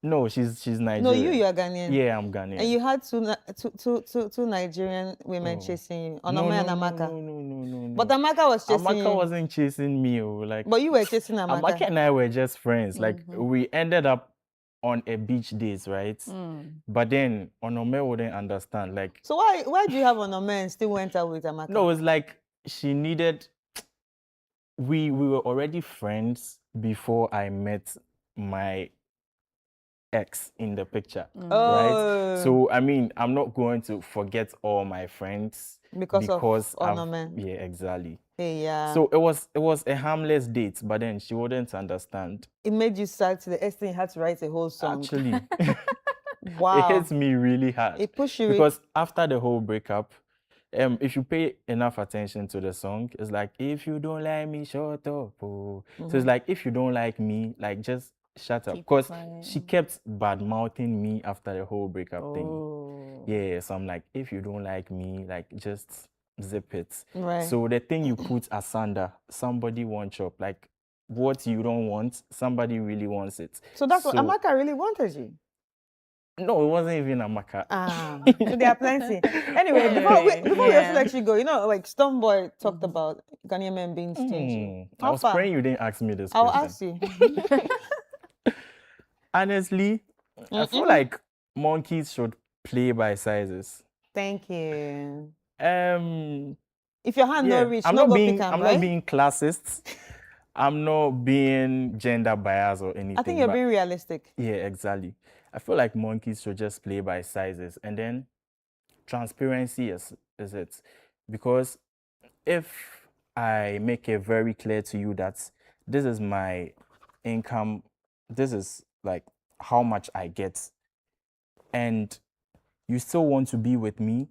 no, she's Nigerian. No, you are Ghanaian. Yeah, I'm Ghanaian. And you had two Nigerian women Oh. chasing you, No, Onome and no, Amaka. no. But Amaka was chasing Amaka you. wasn't chasing me. Like, But you were chasing Amaka. Amaka and I were just friends. Like, we ended up on a beach days, right? But then Onome wouldn't understand. Like, So why do you have Onome and still went out with Amaka? no, it's like she needed. We were already friends before I met my ex in the picture, right? So I mean, I'm not going to forget all my friends because of I've- Onome. yeah, exactly. Hey, yeah. So it was a harmless date, but then she wouldn't understand. It made you sad to the extent you had to write a whole song. Actually, Wow. it hits me really hard. It pushed you because after the whole breakup, if you pay enough attention to the song, it's like, if you don't like me, shut up. Oh. So it's like, if you don't like me, like, just shut up. Keep Because quiet. she kept bad mouthing me after the whole breakup thing. Yeah, so I'm like, if you don't like me, like, just zip it. Right. So the thing you put asunder, somebody wants up. Like, what you don't want, somebody really wants it. So that's what Amaka really wanted you. No, it wasn't even Amaka. So there are plenty. Anyway, before we also let you go, you know, like Stoneboy talked about Ghanaian men being stingy. I was praying you didn't ask me this I'll question. ask you. Honestly, I feel like monkeys should play by sizes. Thank you. If your hand no reach, I'm no not go being, pick 'em, I'm right? not being classist. I'm not being gender biased or anything. I think you're being realistic. Yeah, exactly. I feel like monkeys should just play by sizes, and then transparency is it. Because if I make it very clear to you that this is my income, this is like how much I get, and you still want to be with me,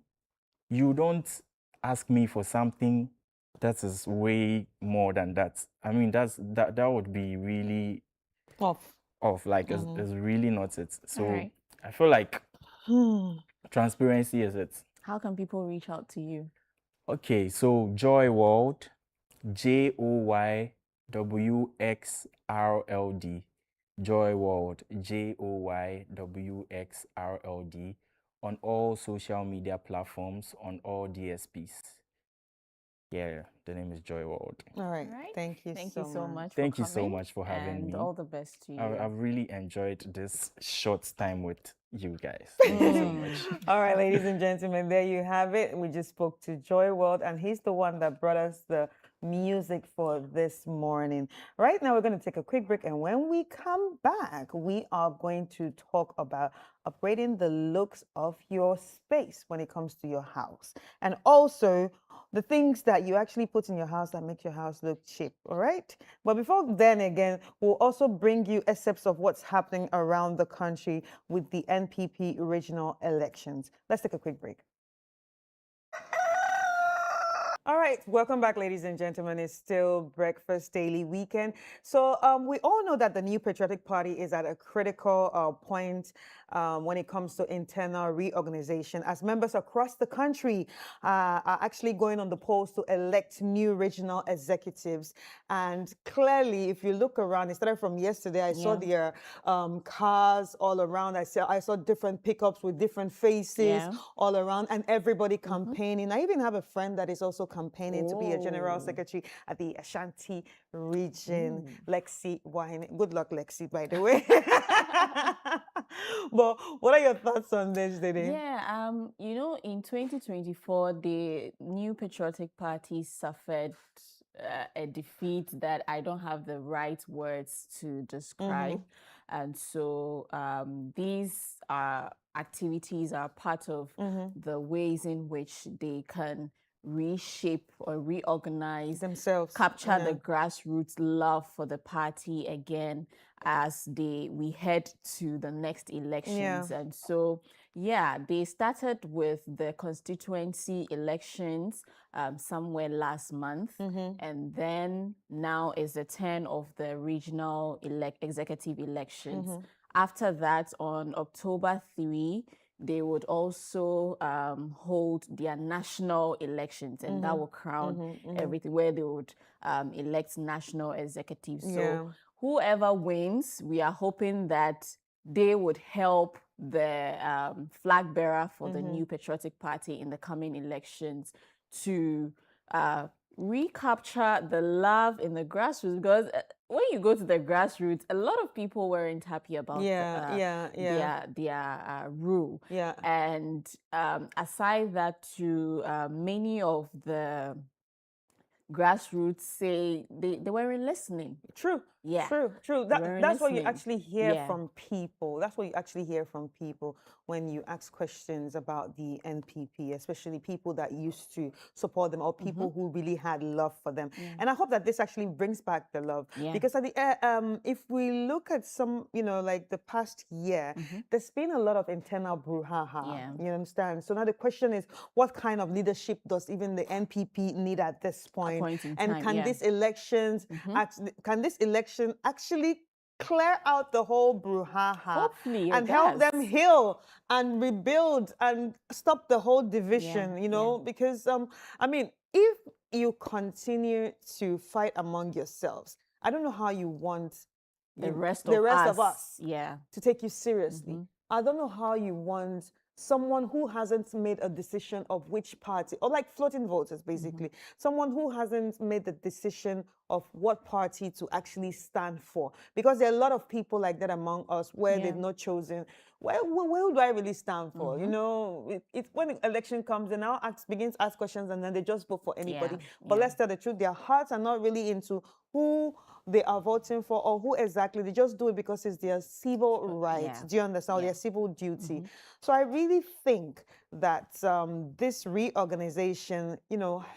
you don't ask me for something that is way more than that. I mean, that would be really off. Like, it's really not it. So right. I feel like transparency is it. How can people reach out to you? Okay, so Joywxrld, Joywxrld, Joywxrld, Joywxrld, on all social media platforms, on all DSPs. Yeah, the name is Joywxrld. All right. Thank you so much. Thank you so much for having me. And all the best to you. I've really enjoyed this short time with you guys. Thank you so much. All right, ladies and gentlemen, there you have it. We just spoke to Joywxrld, and he's the one that brought us the music for this morning. Right now, we're going to take a quick break, and when we come back, we are going to talk about upgrading the looks of your space when it comes to your house, and also the things that you actually put in your house that make your house look cheap. All right, but before then, again, we'll also bring you excerpts of what's happening around the country with the NPP regional elections. Let's take a quick break. All right, welcome back, ladies and gentlemen. It's still Breakfast Daily Weekend. So we all know that the new Patriotic Party is at a critical point when it comes to internal reorganization, as members across the country are actually going on the polls to elect new regional executives. And clearly, if you look around, it started from yesterday. I saw their cars all around. I saw different pickups with different faces all around, and everybody campaigning. I even have a friend that is also campaigning to be a general secretary at the Ashanti region, Lexi Wine. Good luck, Lexi, by the way. But what are your thoughts on this, Dede? Yeah, you know, in 2024, the new Patriotic Party suffered a defeat that I don't have the right words to describe. And so these activities are part of the ways in which they can reshape or reorganize themselves, capture the grassroots love for the party again as we head to the next elections. And so they started with the constituency elections somewhere last month, and then now is the turn of the regional executive elections. After that, on October 3, they would also hold their national elections, and that will crown everything, where they would elect national executives. So whoever wins, we are hoping that they would help the flag bearer for the new patriotic party in the coming elections to recapture the love in the grassroots, because when you go to the grassroots, a lot of people weren't happy about their rule. Yeah. And aside that, to many of the grassroots say they weren't listening. True. Yeah. True. That's what you listening. actually hear from people. That's what you actually hear from people when you ask questions about the NPP, especially people that used to support them or people who really had love for them. And I hope that this actually brings back the love. Because at the if we look at some, like the past year, there's been a lot of internal brouhaha. You understand? So now the question is, what kind of leadership does even the NPP need at this point? And can these elections actually clear out the whole brouhaha and help them heal and rebuild and stop the whole division, because I mean, if you continue to fight among yourselves, I don't know how you want the rest of us to take you seriously. I don't know how you want someone who hasn't made a decision of which party, or like floating voters, basically, someone who hasn't made the decision of what party to actually stand for. Because there are a lot of people like that among us where they've not chosen, where do I really stand for? It's when the election comes, they now begin to ask questions, and then they just vote for anybody. But let's tell the truth, their hearts are not really into who they are voting for or who exactly. They just do it because it's their civil right. Do you understand? Or their civil duty. So I really think that this reorganization,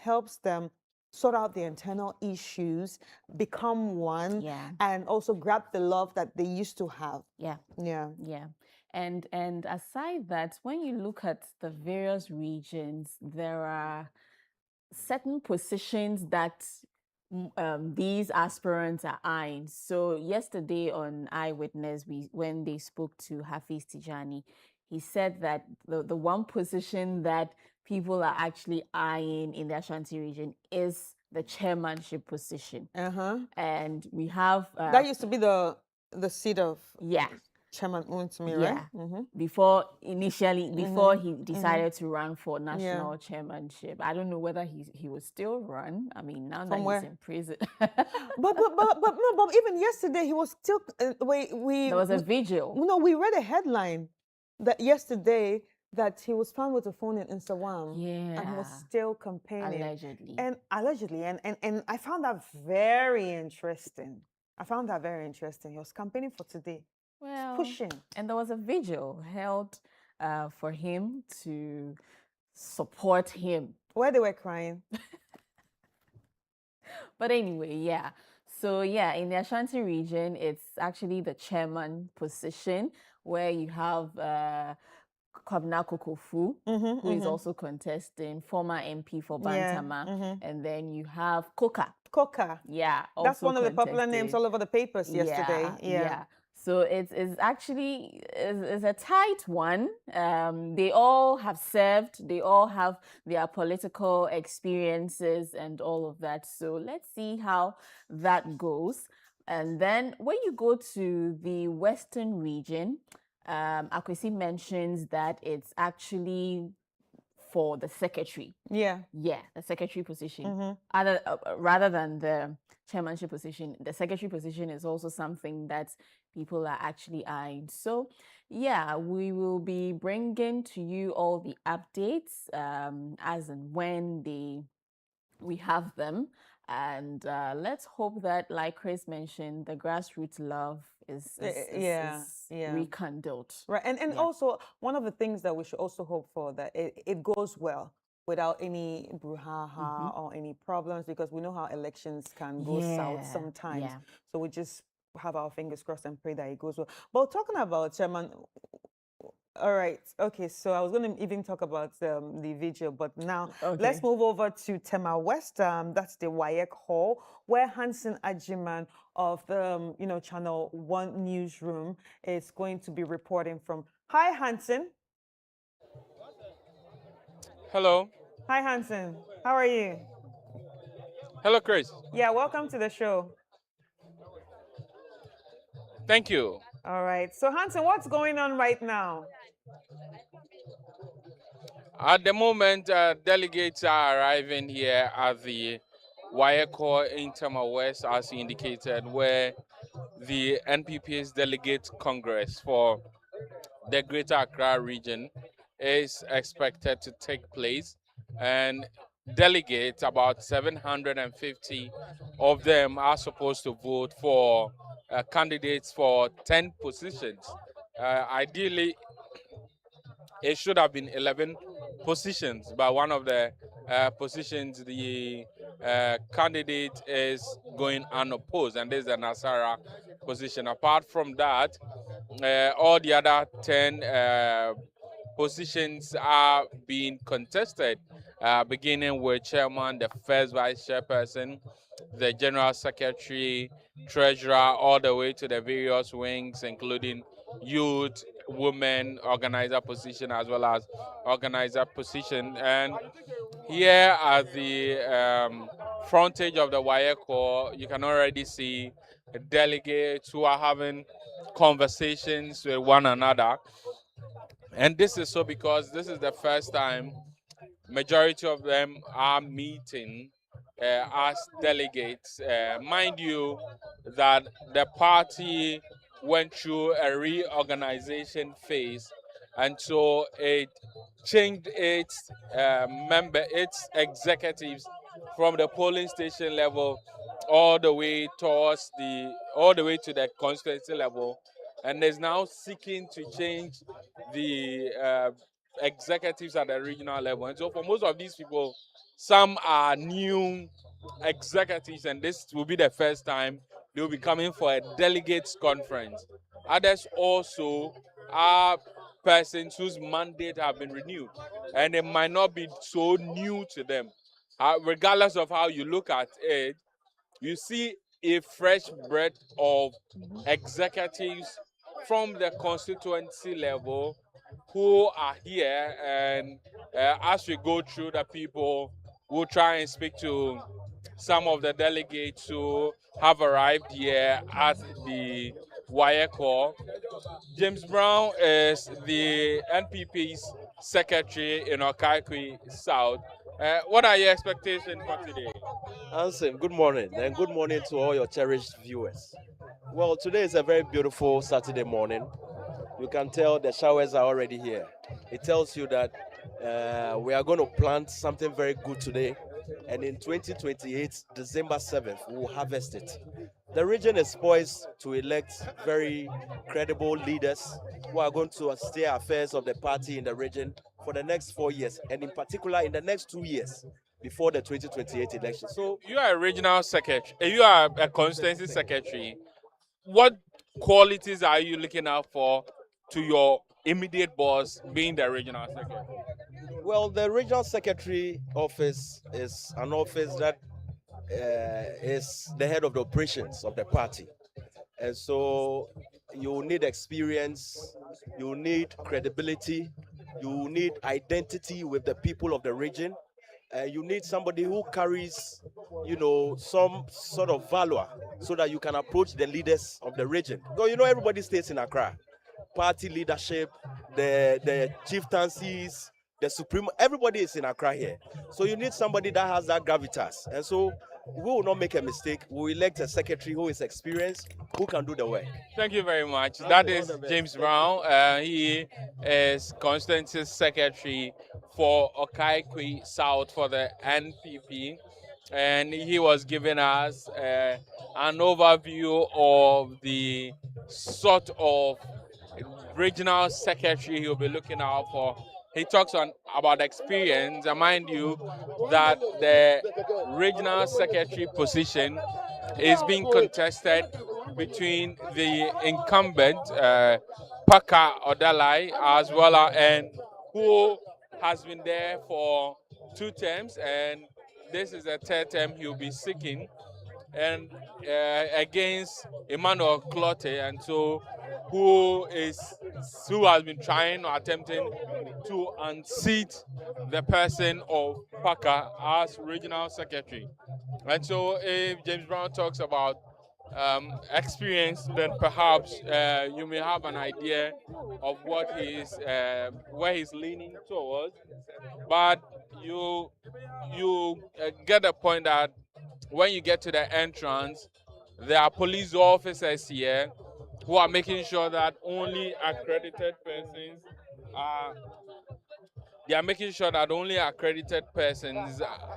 helps them sort out the internal issues, become one, and also grab the love that they used to have. And aside that, when you look at the various regions, there are certain positions that these aspirants are eyeing. So yesterday on Eyewitness, when they spoke to Hafiz Tijani, he said that the one position that people are actually eyeing in the Ashanti region is the chairmanship position. And we have that used to be the seat of Chairman Untumi, right? Before he decided to run for national chairmanship. I don't know whether he will still run. I mean, now that he's in prison. but even yesterday he was still there was a vigil. No, we read a headline that yesterday that he was found with a phone in Instagram. And he was still campaigning. Allegedly. And I found that very interesting. He was campaigning for today. Well, pushing. And there was a vigil held for him to support him. Where they were crying. But anyway, So in the Ashanti region, it's actually the chairman position where you have Kwabena Kokofu, who is also contesting, former MP for Bantama. And then you have Koka. That's one of the popular names all over the papers yesterday. So it's actually a tight one. They all have served. They all have their political experiences and all of that. So let's see how that goes. And then when you go to the Western region, Akwasi mentions that it's actually for the secretary. The secretary position. Rather than the chairmanship position, the secretary position is also something that people are actually eyeing. So we will be bringing to you all the updates as and when we have them. And let's hope that, like Chris mentioned, the grassroots love is rekindled. Right. And also, one of the things that we should also hope for, that it goes well without any brouhaha or any problems, because we know how elections can go south sometimes. So we just have our fingers crossed and pray that it goes well. But talking about Chairman, all right, okay, so I was going to even talk about the vigil, but now let's move over to Tema West. That's the WAEC Hall, where Hanson Agyemang of the ChannelOne newsroom is going to be reporting from. Hi, Hanson. Hello. Hi, Hanson. How are you? Hello, Chris. Yeah, welcome to the show. Thank you. All right. So, Hanson, what's going on right now? At the moment, delegates are arriving here at the Wayeko in Tema West, as indicated, where the NPP's Delegate Congress for the Greater Accra region is expected to take place. And delegates, about 750 of them, are supposed to vote for candidates for 10 positions. Ideally, it should have been 11 positions, but one of the positions, the candidate is going unopposed, and this is the Nasara position. Apart from that, all the other 10 positions are being contested, beginning with chairman, the first vice chairperson, the general secretary, treasurer, all the way to the various wings, including youth, women, organizer position, as well as organizer position. And here at the frontage of the Wayeko, you can already see delegates who are having conversations with one another. And this is so because this is the first time majority of them are meeting as delegates. Mind you that the party went through a reorganization phase, and so it changed its its executives from the polling station level all the way to the constituency level, and is now seeking to change the executives at the regional level. And so for most of these people, some are new executives, and this will be the first time they will be coming for a delegates conference. Others also are persons whose mandate have been renewed, and it might not be so new to them. Regardless of how you look at it, you see a fresh breath of executives from the constituency level who are here, and as we go through the people, we'll try and speak to some of the delegates who have arrived here at the Wayeko. James Brown is the NPP's secretary in Okaikui South. What are your expectations for today? Hanson, good morning, and good morning to all your cherished viewers. Well, today is a very beautiful Saturday morning. You can tell the showers are already here. It tells you that we are going to plant something very good today, and in 2028, December 7th, we will harvest it. The region is poised to elect very credible leaders who are going to steer affairs of the party in the region for the next 4 years, and in particular in the next 2 years before the 2028 election. So You are a regional secretary. You are a constituency secretary. What qualities are you looking out for to your immediate boss being the regional secretary? well, the regional secretary office is an office that is the head of the operations of the party. And so you need experience, you need credibility, you need identity with the people of the region. You need somebody who carries, some sort of valor so that you can approach the leaders of the region. Because everybody stays in Accra. Party leadership, the chieftaincies, the supreme, everybody is in Accra here. So you need somebody that has that gravitas. And so we will not make a mistake. We will elect a secretary who is experienced, who can do the work. Thank you very much. That is James Brown. He is constituency secretary for Okaikui South for the NPP, and he was giving us an overview of the sort of regional secretary he'll be looking out for. He talks about experience, and mind you that the regional secretary position is being contested between the incumbent Paka Odalai as well and who has been there for 2 terms, and this is the 3rd term he'll be seeking. and against Emmanuel Clotte, and so who has been trying or attempting to unseat the person of Paka as regional secretary. And so if James Brown talks about experience, then perhaps you may have an idea of what where he's leaning towards. But you get the point that when you get to the entrance, there are police officers here who are making sure that only accredited persons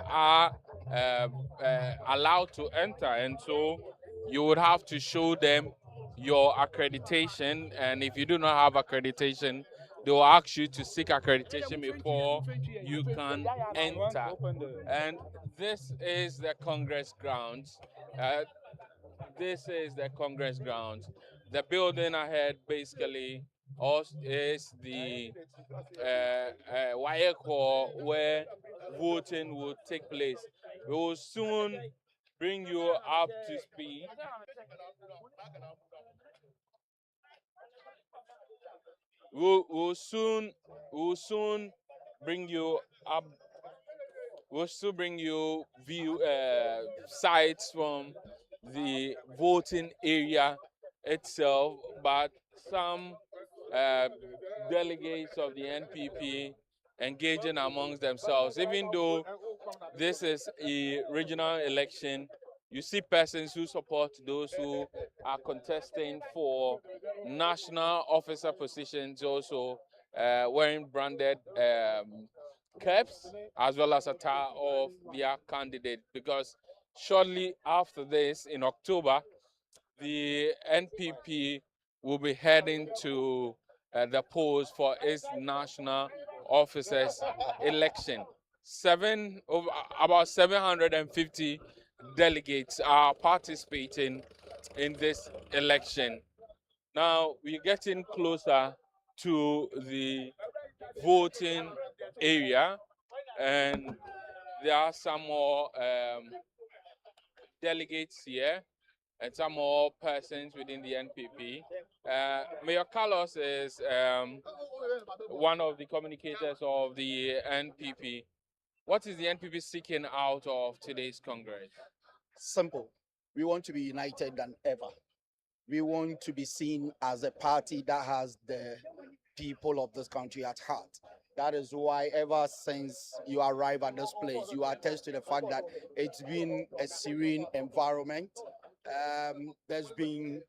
are allowed to enter, and so you would have to show them your accreditation, and if you do not have accreditation, they will ask you to seek accreditation before you can enter. And this is the Congress grounds. Uh, this is the Congress grounds. The building ahead basically is the wire core where voting will take place. We will soon bring you up to speed. We'll soon bring you up. We'll still bring you sites from the voting area itself, but some uh, delegates of the NPP engaging amongst themselves. Even though this is a regional election, you see persons who support those who are contesting for national officer positions also wearing branded caps as well as a tie of their candidate, because shortly after this in October, the NPP will be heading to the polls for its national officers election. About 750 delegates are participating in this election. Now we're getting closer to the voting area, and there are some more delegates here and some more persons within the NPP. Mayor Carlos is one of the communicators of the NPP. What is the NPP seeking out of today's Congress? Simple. We want to be united than ever. We want to be seen as a party that has the people of this country at heart. That is why ever since you arrive at this place, you attest to the fact that it's been a serene environment. There's been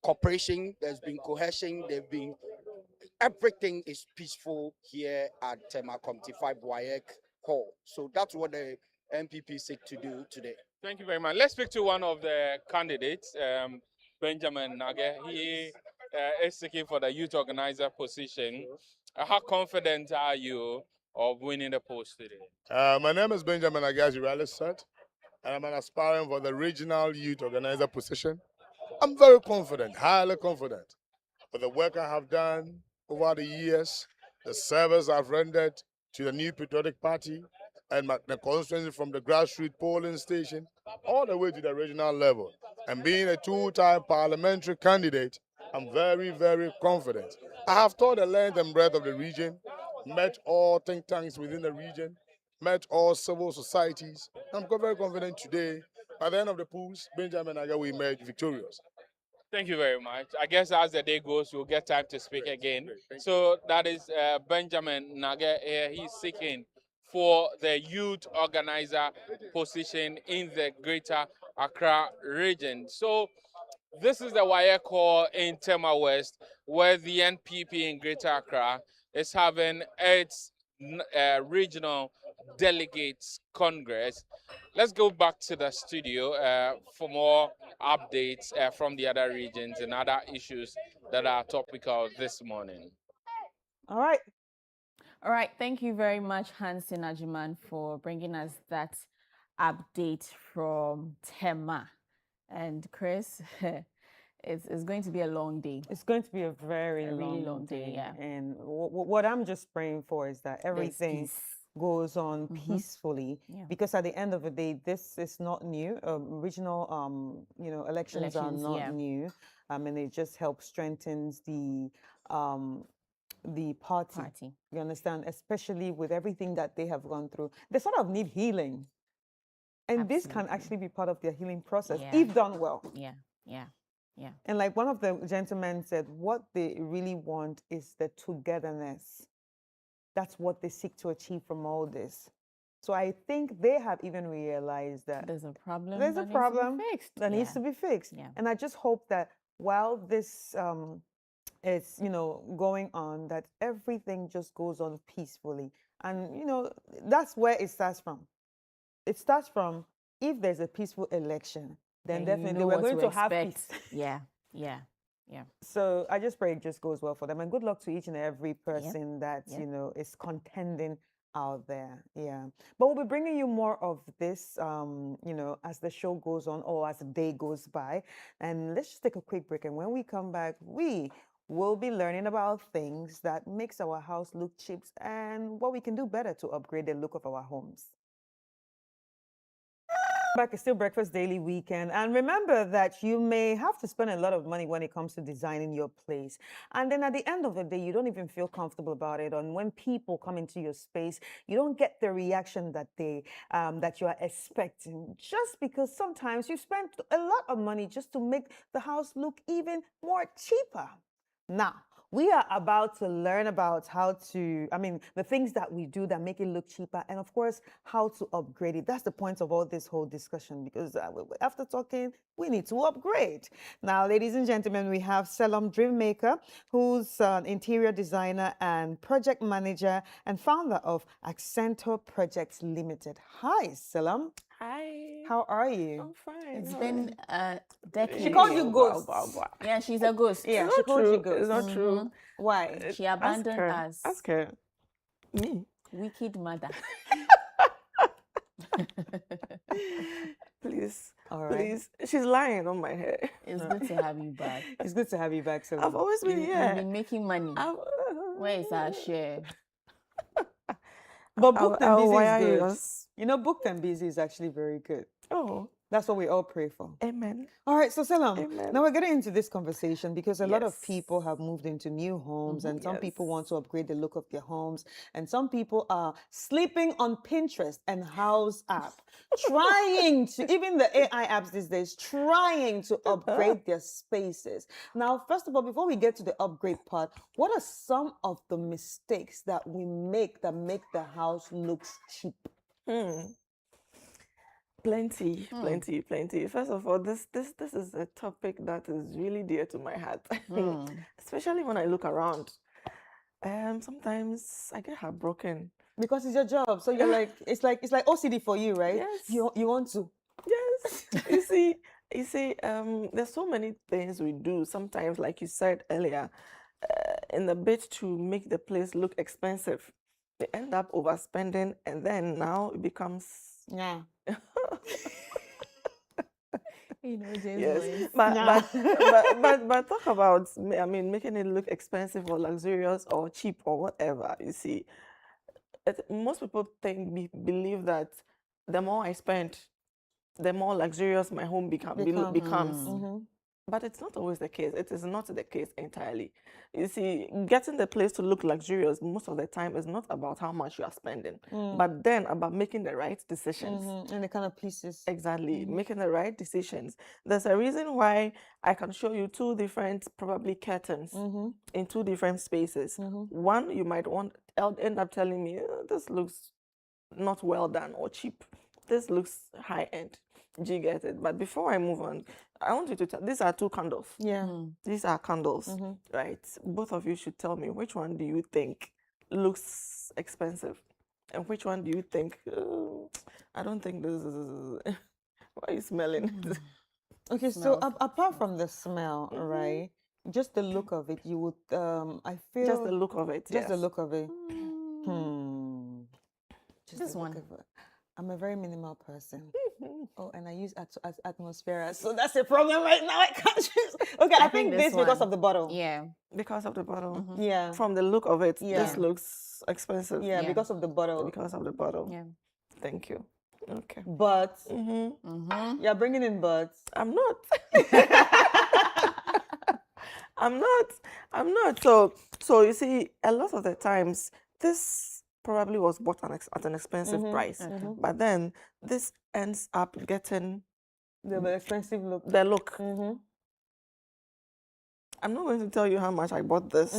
cooperation, there's been cohesion, everything is peaceful here at Tema Committee 5 WAEC Hall. So that's what the NPP seek to do today. Thank you very much. Let's speak to one of the candidates, Benjamin Nage. He is seeking for the youth organizer position. How confident are you of winning the post today? My name is Benjamin Agyei Anim, and I'm an aspirant for the regional youth organizer position. I'm very confident, highly confident, for the work I have done over the years, the service I've rendered to the New Patriotic Party, and the constituency from the grassroots polling station all the way to the regional level. And being a two-time parliamentary candidate, I'm very, very confident. I have toured the length and breadth of the region, met all think tanks within the region, met all civil societies. I'm very confident today, by the end of the polls, Benjamin Agyei will emerge victorious. Thank you very much. I guess as the day goes, we'll get time to speak again. So that is Benjamin Nage. He's seeking for the youth organizer position in the Greater Accra region. So this is the wire call in Tema West, where the NPP in Greater Accra is having its regional delegates congress. Let's go back to the studio for more updates from the other regions and other issues that are topical this morning. All right. All right. Thank you very much, Hanson Agyemang, for bringing us that update from Tema. And Chris, it's going to be a long day. It's going to be a very really long day, yeah. And what I'm just praying for is that everything goes on peacefully, because at the end of the day, this is not new. Regional, elections are not new, and it just helps strengthens the party. You understand, especially with everything that they have gone through. They sort of need healing, and this can actually be part of their healing process if done well. Yeah. And like one of the gentlemen said, what they really want is the togetherness. That's what they seek to achieve from all this. So I think they have even realized that there's a problem. There's a problem that needs to be fixed. Yeah. And I just hope that while this is, going on, that everything just goes on peacefully. And, that's where it starts from. It starts from, if there's a peaceful election, then definitely we're going to have peace. Yeah. So I just pray it just goes well for them, and good luck to each and every person that is contending out there. Yeah, but we'll be bringing you more of this, as the show goes on or as the day goes by. And let's just take a quick break, and when we come back, we will be learning about things that makes our house look cheap and what we can do better to upgrade the look of our homes. Back, it's still Breakfast Daily Weekend. And remember that you may have to spend a lot of money when it comes to designing your place. And then at the end of the day, you don't even feel comfortable about it. And when people come into your space, you don't get the reaction that that you are expecting. Just because sometimes you spend a lot of money just to make the house look even more cheaper. Now, we are about to learn about the things that we do that make it look cheaper, and of course, how to upgrade it. That's the point of all this whole discussion, because after talking, we need to upgrade. Now, ladies and gentlemen, we have Selorm Dreammaker, who's an interior designer and project manager and founder of Accento Projects Ltd. Hi, Selorm. Hi. How are you? I'm fine. It's been a decade. She called you ghost. Yeah, she's a ghost. Yeah, she called you ghost. It's not true. Why? She abandoned us. Ask her. Me. Wicked mother. Please. All right. Please. She's lying on my head. It's good to have you back. It's good to have you back, Selorm. I've always been here. You've been making money. Where is our share? But booked and busy why is good. yours? Booked and busy is actually very good. Oh. That's what we all pray for. Amen. All right, so Selorm, Amen. now we're getting into this conversation because a lot of Yes. people have moved into new homes, and some people Yes. want to upgrade the look of their homes, and some people are sleeping on Pinterest and House app, trying to, even the AI apps these days, trying to upgrade their spaces. Now, first of all, before we get to the upgrade part, what are some of the mistakes that we make that make the house look cheap? Plenty. First of all, this is a topic that is really dear to my heart, especially when I look around. Sometimes I get heartbroken. Because it's your job, so you're like, it's like OCD for you, right? Yes. You want to. Yes. You see, there's so many things we do. Sometimes, like you said earlier, in the bid to make the place look expensive, they end up overspending, and then now it becomes yes. But talk about, making it look expensive or luxurious or cheap or whatever. You see, most people believe that the more I spend, the more luxurious my home becomes. But it's not always the case. It is not the case entirely. You see, getting the place to look luxurious most of the time is not about how much you are spending, but then about making the right decisions. And the kind of pieces. Exactly, making the right decisions. There's a reason why I can show you two different, probably curtains in two different spaces. One, you might end up telling me, this looks not well done or cheap. This looks high end. Do you get it? But before I move on, I want you to tell, these are two candles. Yeah. These are candles, right? Both of you should tell me, which one do you think looks expensive? And which one do you think, I don't think this is, why are you smelling? Okay, so apart from the smell, right? Just the look of it, you would, I feel. Just the look of it, Just the look of it. Just This the look one. of it. I'm a very minimal person. Oh, and I use as atmosphere. So that's a problem right now. I can't choose. Okay, I think this because of the bottle. Yeah. Because of the bottle. Yeah. From the look of it, Yeah. this looks expensive. Yeah, because of the bottle. Because of the bottle. Yeah. Thank you. Okay. But you're bringing in buts. I'm not. I'm not. So you see, a lot of the times, this probably was bought at an expensive price, but then this ends up getting the expensive look. The look. I'm not going to tell you how much I bought this,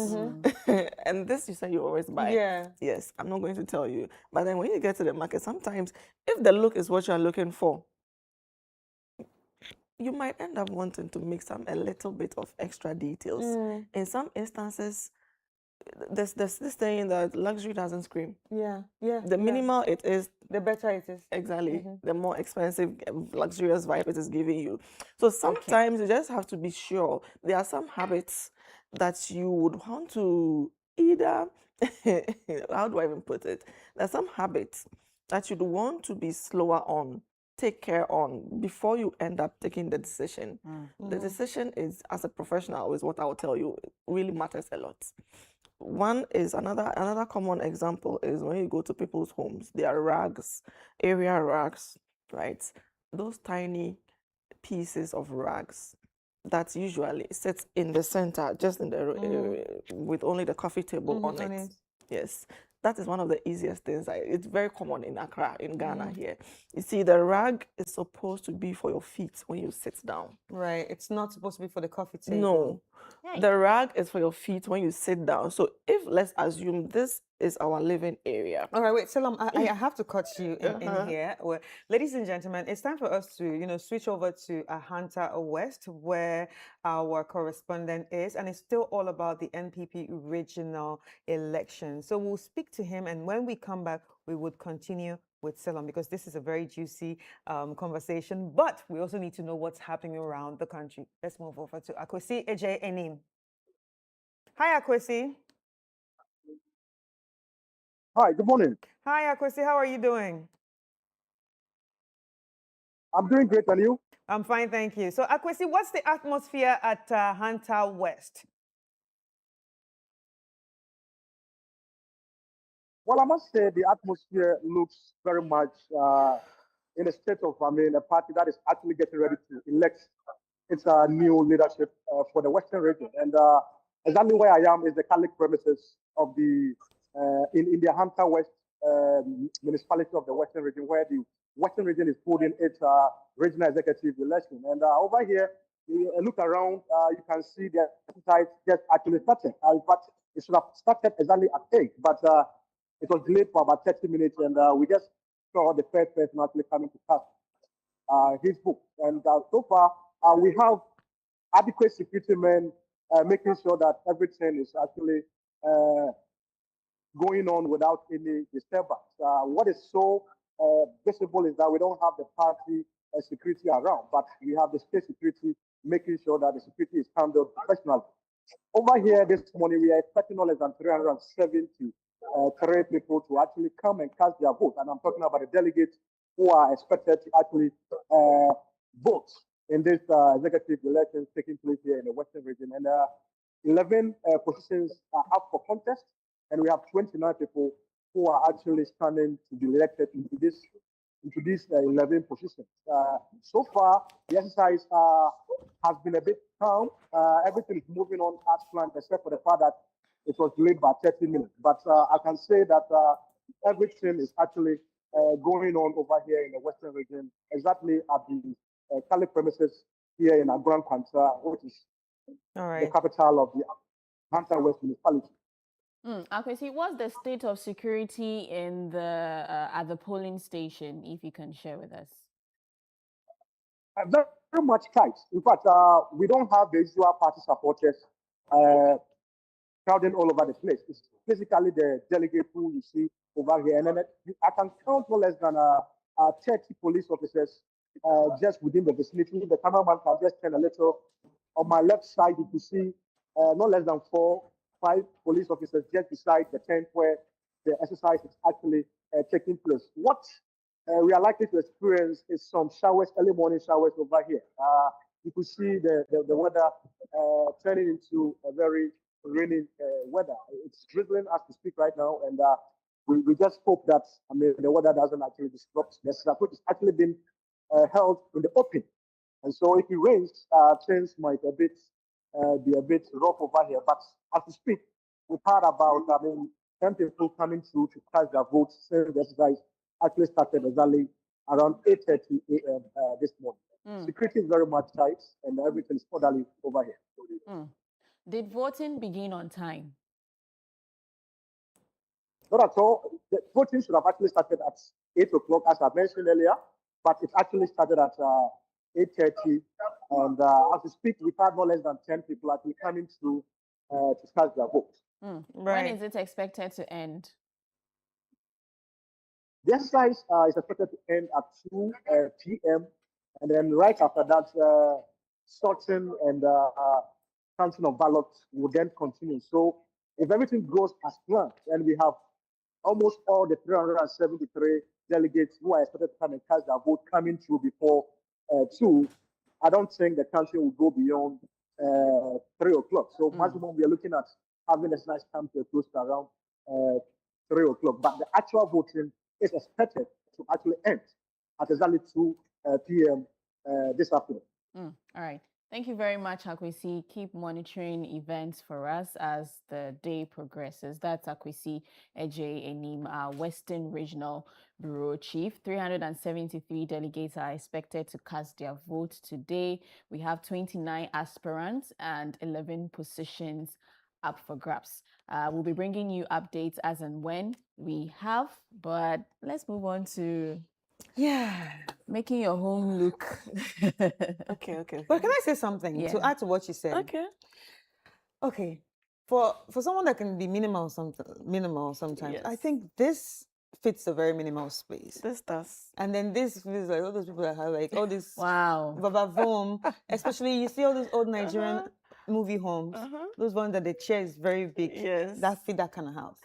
and this you say you always buy. Yeah. Yes, I'm not going to tell you. But then when you get to the market, sometimes if the look is what you're looking for, you might end up wanting to make a little bit of extra details. In some instances, there's this saying that luxury doesn't scream. Yeah. The minimal it is, the better it is. Exactly. The more expensive, luxurious vibe it is giving you. So sometimes you just have to be sure. There are some habits that you would want to either, how do I even put it? There are some habits that you'd want to be slower on, take care on before you end up taking the decision. The decision is, as a professional, is what I will tell you, it really matters a lot. One is another common example is when you go to people's homes, there are rags, area rags, right? Those tiny pieces of rags that usually sits in the center, just in the with only the coffee table on it. Yes. That is one of the easiest things. It's very common in Accra, in Ghana here. You see, the rag is supposed to be for your feet when you sit down. Right. It's not supposed to be for the coffee table. No. The rag is for your feet when you sit down. So if, let's assume this is our living area. All right, wait, Selorm, I have to cut you in here. Well, ladies and gentlemen, it's time for us to, switch over to Ahanta West, where our correspondent is, and it's still all about the NPP regional election. So we'll speak to him, and when we come back, we would continue with Selorm, because this is a very juicy conversation, but we also need to know what's happening around the country. Let's move over to Akwasi Agyei Anim. Hi, Akwasi. Hi, good morning. Hi, Akwasi. How are you doing? I'm doing great, and you? I'm fine, thank you. So, Akwasi, what's the atmosphere at Ahanta West? Well, I must say the atmosphere looks very much in a state of, a party that is actually getting ready to elect its new leadership for the Western region. And exactly where I am is the Catholic premises of the in the Ahanta West municipality of the Western region, where the Western region is holding its regional executive election. And over here, you look around, you can see the exercise just actually started. In fact, it should have started exactly at 8, but it was delayed for about 30 minutes, and we just saw the first person actually coming to cast his book. And so far, we have adequate security men making sure that everything is actually going on without any disturbance. What is so visible is that we don't have the party security around, but we have the state security making sure that the security is handled professionally. Over here this morning, we are expecting no less than 373 people to actually come and cast their vote. And I'm talking about the delegates who are expected to actually vote in this executive elections taking place here in the Western region. And 11 positions are up for contest, and we have 29 people who are actually standing to be elected into these 11 positions. So far, the exercise has been a bit calm. Everything is moving on as planned, except for the fact that it was delayed by 30 minutes. But I can say that everything is actually going on over here in the Western region, exactly at the Catholic premises here in Agona Nkwanta, which is the capital of the Hanson West municipality. Akwasi, what's the state of security in the at the polling station, if you can share with us? Very much tight. In fact, we don't have the usual party supporters crowding all over the place. It's basically the delegates who you see over here. And then I can count no less than 30 police officers just within the vicinity. The cameraman can just turn a little. On my left side, you can see no less than 4-5 police officers just beside the tent where the exercise is actually taking place. What we are likely to experience is some showers, early morning showers over here. You could see the weather turning into a very rainy weather. It's drizzling as we speak right now, and we just hope that the weather doesn't actually disrupt. The circuit is actually been held in the open, and so if it rains, things might be a bit rough over here. But as we speak, we've had about 10 people coming through to cast their votes since the exercise actually started exactly around 8:30 a.m. This morning. Security is very much tight, and everything is orderly over here. Did voting begin on time? Not at all. The voting should have actually started at 8 o'clock, as I mentioned earlier, but it actually started at 8:30. And as we speak, we've had no less than 10 people actually coming through to cast their votes. When is it expected to end? The exercise is expected to end at 2 p.m. And then right after that, sorting and counting of ballots will then continue. So if everything goes as planned, then we have almost all the 373 delegates who are expected to come and cast their vote coming through before 2. I don't think the country will go beyond 3 o'clock. So maximum we are looking at having a nice time to close to around 3 o'clock. But the actual voting is expected to actually end at exactly 2 p.m. This afternoon. All right. Thank you very much, Akwasi. Keep monitoring events for us as the day progresses. That's Akwasi Agyei Anim, our Western Regional Bureau Chief. 373 delegates are expected to cast their vote today. We have 29 aspirants and 11 positions up for grabs. We'll be bringing you updates as and when we have, but let's move on to making your home look. Okay. But can I say something to add to what you said? Okay. For someone that can be minimal sometimes, I think this fits a very minimal space. This does. And then this feels like all those people that have like all this Wow. home, especially you see all those old Nigerian movie homes, those ones that the chair is very big. Yes. That fit that kind of house.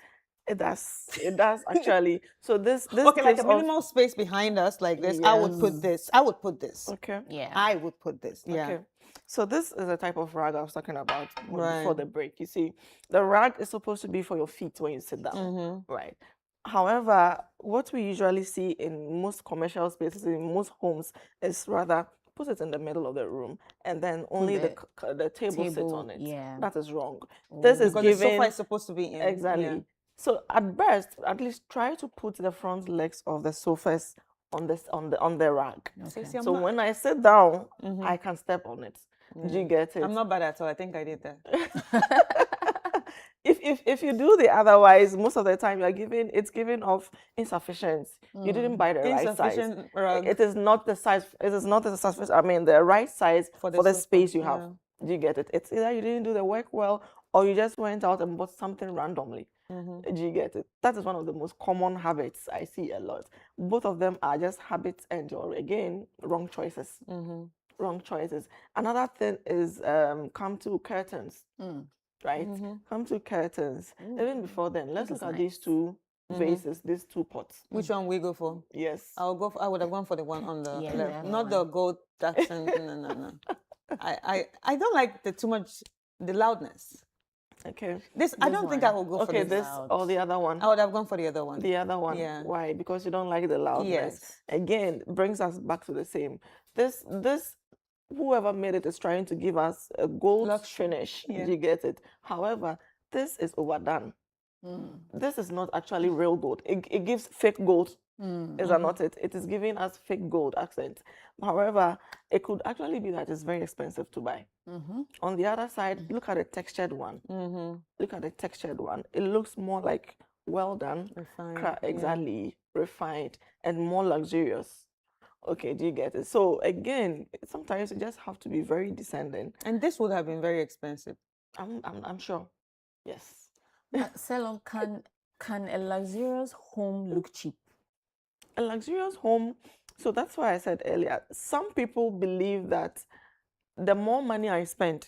It does actually. So this okay, like a case minimal space behind us like this. I would put this. Okay. Yeah. I would put this. Yeah. Okay. So this is a type of rag I was talking about before the break. You see, the rag is supposed to be for your feet when you sit down, right? However, what we usually see in most commercial spaces, in most homes, is rather put it in the middle of the room and then only the table sits on it. Yeah. That is wrong. This is because giving... the sofa is supposed to be in. Exactly. Yeah. So at best, at least try to put the front legs of the sofas on the rag. Okay. So when I sit down, I can step on it. Do you get it? I'm not bad at all. I think I did that. If you do the otherwise, most of the time it's giving off insufficient. You didn't buy the right size. Rug. It is not the size. It is not the size. I mean, the right size for the space you have. Do you get it? It's either you didn't do the work well, or you just went out and bought something randomly. Do you get it? That is one of the most common habits I see a lot. Both of them are just habits and, or again, wrong choices. Wrong choices. Another thing is come to curtains, right? Come to curtains. Even before then, let's look at these two vases, these two pots. Which one we go for? Yes. I would have gone for the one on the left, not the gold Jackson. No. I don't like the loudness. Okay. I don't think I will go for this or the other one. I would have gone for the other one. The other one. Yeah. Why? Because you don't like the loudness. Yes. Again, brings us back to the same. This whoever made it is trying to give us a gold finish. Yeah. You get it? However, this is overdone. This is not actually real gold. It gives fake gold. Is that not it? It is giving us fake gold accent. However, it could actually be that it's very expensive to buy. On the other side, look at the textured one. Look at the textured one. It looks more like well done, refined, refined, and more luxurious. Okay, do you get it? So again, sometimes you just have to be very descending. And this would have been very expensive. I'm sure. Yes. Selorm, can a luxurious home look cheap? A luxurious home, so that's why I said earlier, some people believe that the more money I spend,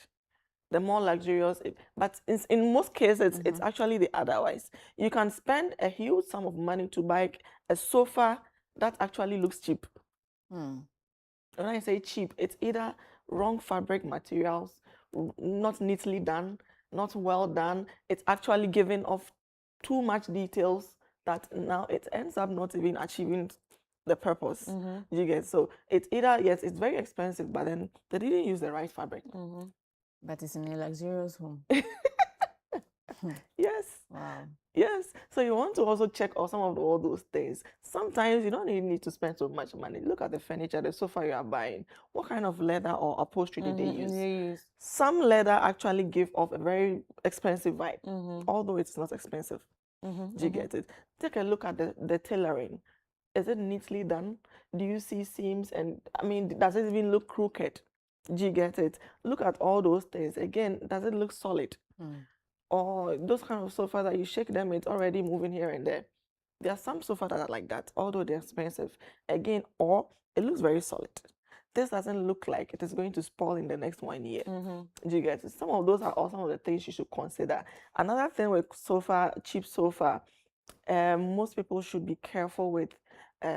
the more luxurious but in most cases, it's actually the otherwise. You can spend a huge sum of money to buy a sofa that actually looks cheap. Hmm. When I say cheap, it's either wrong fabric materials, not neatly done, not well done. It's actually giving off too much details that now it ends up not even achieving the purpose. You get, so it's either, yes, it's very expensive, but then they didn't use the right fabric. But it's in a luxurious home. Yes. Wow. Yes. So you want to also check all some of all those things. Sometimes you don't even need to spend so much money. Look at the furniture, the sofa you are buying. What kind of leather or upholstery did they use? Some leather actually give off a very expensive vibe, although it's not expensive. Do you get it? Take a look at the tailoring. Is it neatly done? Do you see seams? And I mean, does it even look crooked? Do you get it? Look at all those things. Again, does it look solid? Or those kind of sofas that you shake them, it's already moving here and there. There are some sofas that are like that, although they're expensive. Again, or it looks very solid. This doesn't look like it is going to spoil in the next 1 year. Do you get it? Some of those are also some of the things you should consider. Another thing with sofa, cheap sofa, most people should be careful with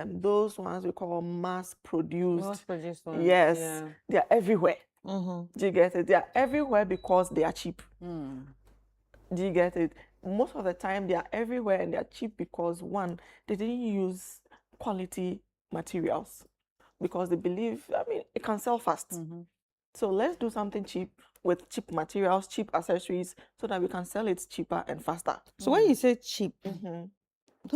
those ones we call mass-produced. Mass-produced ones. Yes, Yeah. they are everywhere. Do you get it? They are everywhere because they are cheap. Do you get it? Most of the time, they are everywhere and they are cheap because, one, they didn't use quality materials because they believe, I mean, it can sell fast. So let's do something cheap with cheap materials, cheap accessories, so that we can sell it cheaper and faster. So when you say cheap, don't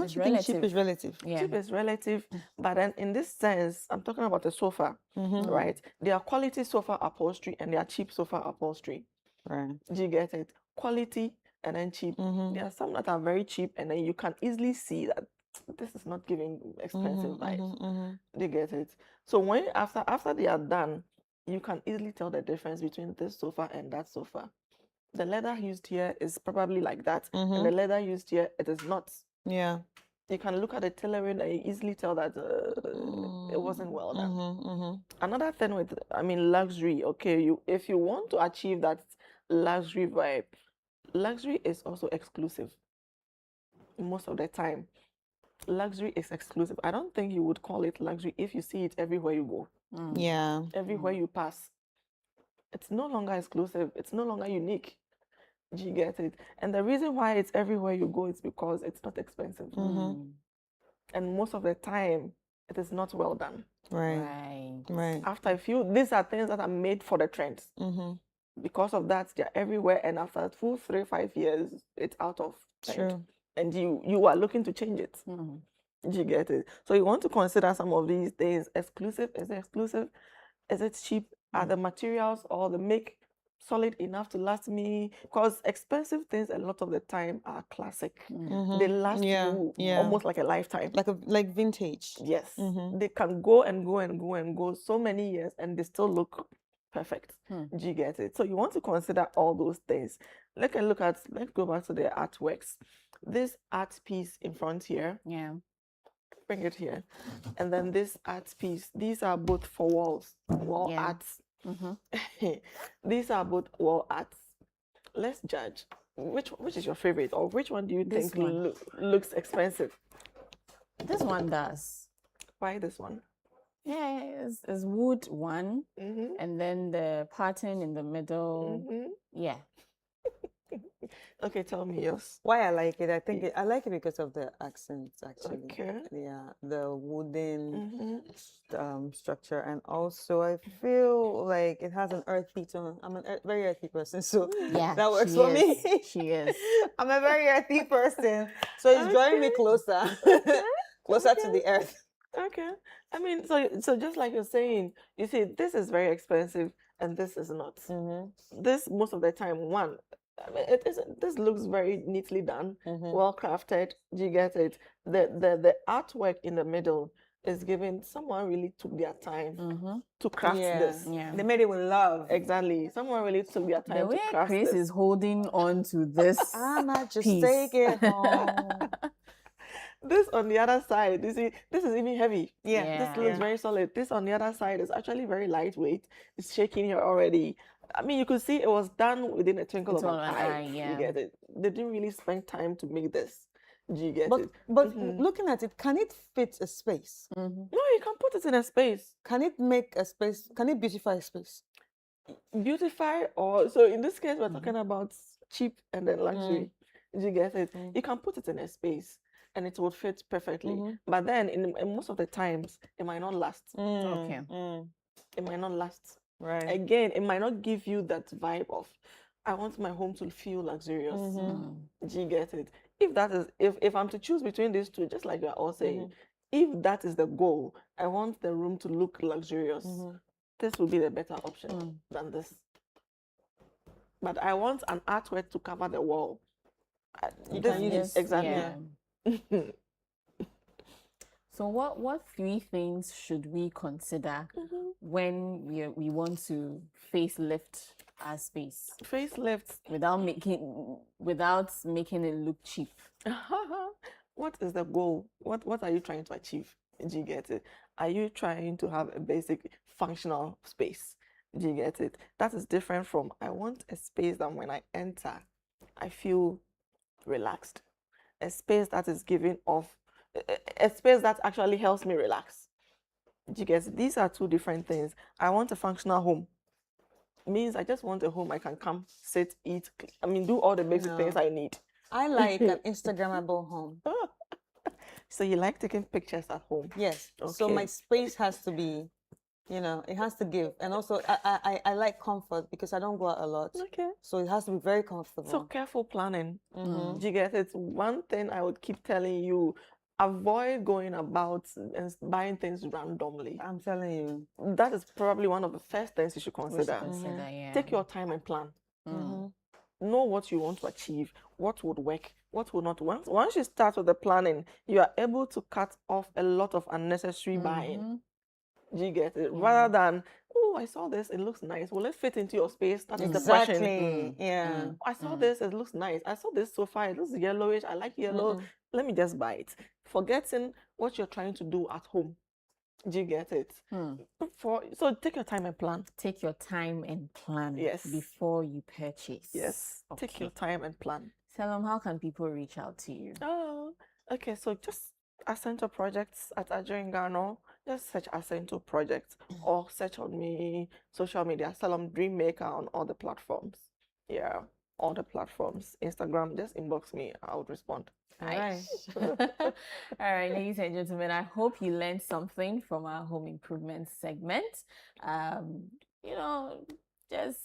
It's you think cheap relative. is relative? Yeah. Cheap is relative, but then in this sense, I'm talking about a sofa, right? There are quality sofa upholstery and there are cheap sofa upholstery. Right. Do you get it? Quality and then cheap. There are some that are very cheap and then you can easily see that this is not giving expensive vibes. Do you get it? So when after they are done, you can easily tell the difference between this sofa and that sofa. The leather used here is probably like that, and the leather used here, it is not. Yeah. You can look at the tailoring and you easily tell that it wasn't well done. Another thing with, I mean, luxury, okay, if you want to achieve that luxury vibe, luxury is also exclusive most of the time. Luxury is exclusive. I don't think you would call it luxury if you see it everywhere you go, Yeah. everywhere you pass. It's no longer exclusive. It's no longer unique. Do you get it? And the reason why it's everywhere you go is because it's not expensive. And most of the time, it is not well done. Right. Right. After a few, these are things that are made for the trends. Because of that, they're everywhere. And after 2, 3, 5 years, it's out of trend. True. And you are looking to change it. Do you get it? So you want to consider some of these things. Exclusive? Is it exclusive? Is it cheap? Are the materials or the make solid enough to last me? Because expensive things a lot of the time are classic. They last you almost like a lifetime. Like vintage. Yes. They can go and go and go and go so many years and they still look perfect. Do you get it? So you want to consider all those things. Let's go back to the artworks. This art piece in front here. Yeah. Bring it here. And then this art piece, these are both for wall arts. These are both wall arts. Let's judge. Which is your favorite, or which one do you think looks expensive? This one does. Why this one? Yeah, it's wood one, and then the pattern in the middle. Yeah. Okay, tell me yours. Why I like it? I think I like it because of the accents, actually. Okay. Yeah, the wooden structure, and also I feel like it has an earthy tone. I'm a very earthy person, so Yeah, that works for me. She is. I'm a very earthy person, so it's drawing me closer, closer to the earth. Okay. I mean, so just like you're saying, you see, this is very expensive and this is not. This most of the time, one, I mean, this looks very neatly done, well crafted. Do you get it? The artwork in the middle is given. Someone really took their time to craft this. Yeah. They made it with love. Exactly. Someone really took their time The way to craft Chris this. is holding on to this. I might just piece. take it home. This on the other side, you see, this is even heavy. Yeah. This looks very solid. This on the other side is actually very lightweight. It's shaking here already. I mean, you could see it was done within a twinkle of an eye. Yeah. You get it? They didn't really spend time to make this. Do you get But it? looking at it, can it fit a space? No, you can put it in a space. Can it make a space? Can it beautify a space? Beautify, or so in this case, we're talking about cheap and then luxury. Do you get it? You can put it in a space and it will fit perfectly. But then in most of the times, it might not last. Okay. It might not last. Right. Again, it might not give you that vibe of, I want my home to feel luxurious. Do you get it? If that is, if I'm to choose between these two, just like you're all saying, if that is the goal, I want the room to look luxurious. This will be the better option than this. But I want an artwork to cover the wall. You can use exactly. Yeah. So what 3 things should we consider when we want to facelift our space? Facelift without making it look cheap. What is the goal? What are you trying to achieve? Do you get it? Are you trying to have a basic functional space? Do you get it? That is different from, I want a space that when I enter, I feel relaxed. A space that is giving off, a space that actually helps me relax. Do you get it? These are 2 different things. I want a functional home. Means I just want a home I can come, sit, eat, do all the basic things I need. I like an Instagrammable home. So you like taking pictures at home? Yes. Okay. So my space has to be, it has to give. And also I like comfort because I don't go out a lot. Okay. So it has to be very comfortable. So careful planning. Do you get it? One thing I would keep telling you, avoid going about and buying things randomly. I'm telling you. That is probably one of the first things you should consider. Yeah. Take your time and plan. Know what you want to achieve, what would work, what would not. Once you start with the planning, you are able to cut off a lot of unnecessary buying. Do you get it? Rather than, oh, I saw this, it looks nice. Will it fit into your space? That is the question. Yeah. I saw this, it looks nice. I saw this sofa, it looks yellowish. I like yellow. Let me just buy it. Forgetting what you're trying to do at home. Do you get it? So take your time and plan. Take your time and plan. Yes. Before you purchase. Yes. Okay. Take your time and plan. Selorm, how can people reach out to you? Oh, okay. So just Accento Projects at Agyei Anim. Just search Accento Projects or search on me social media, Selorm Dreammaker on all the platforms. Yeah, all the platforms. Instagram, just inbox me. I would respond. Nice. All right, ladies and gentlemen, I hope you learned something from our home improvement segment. Just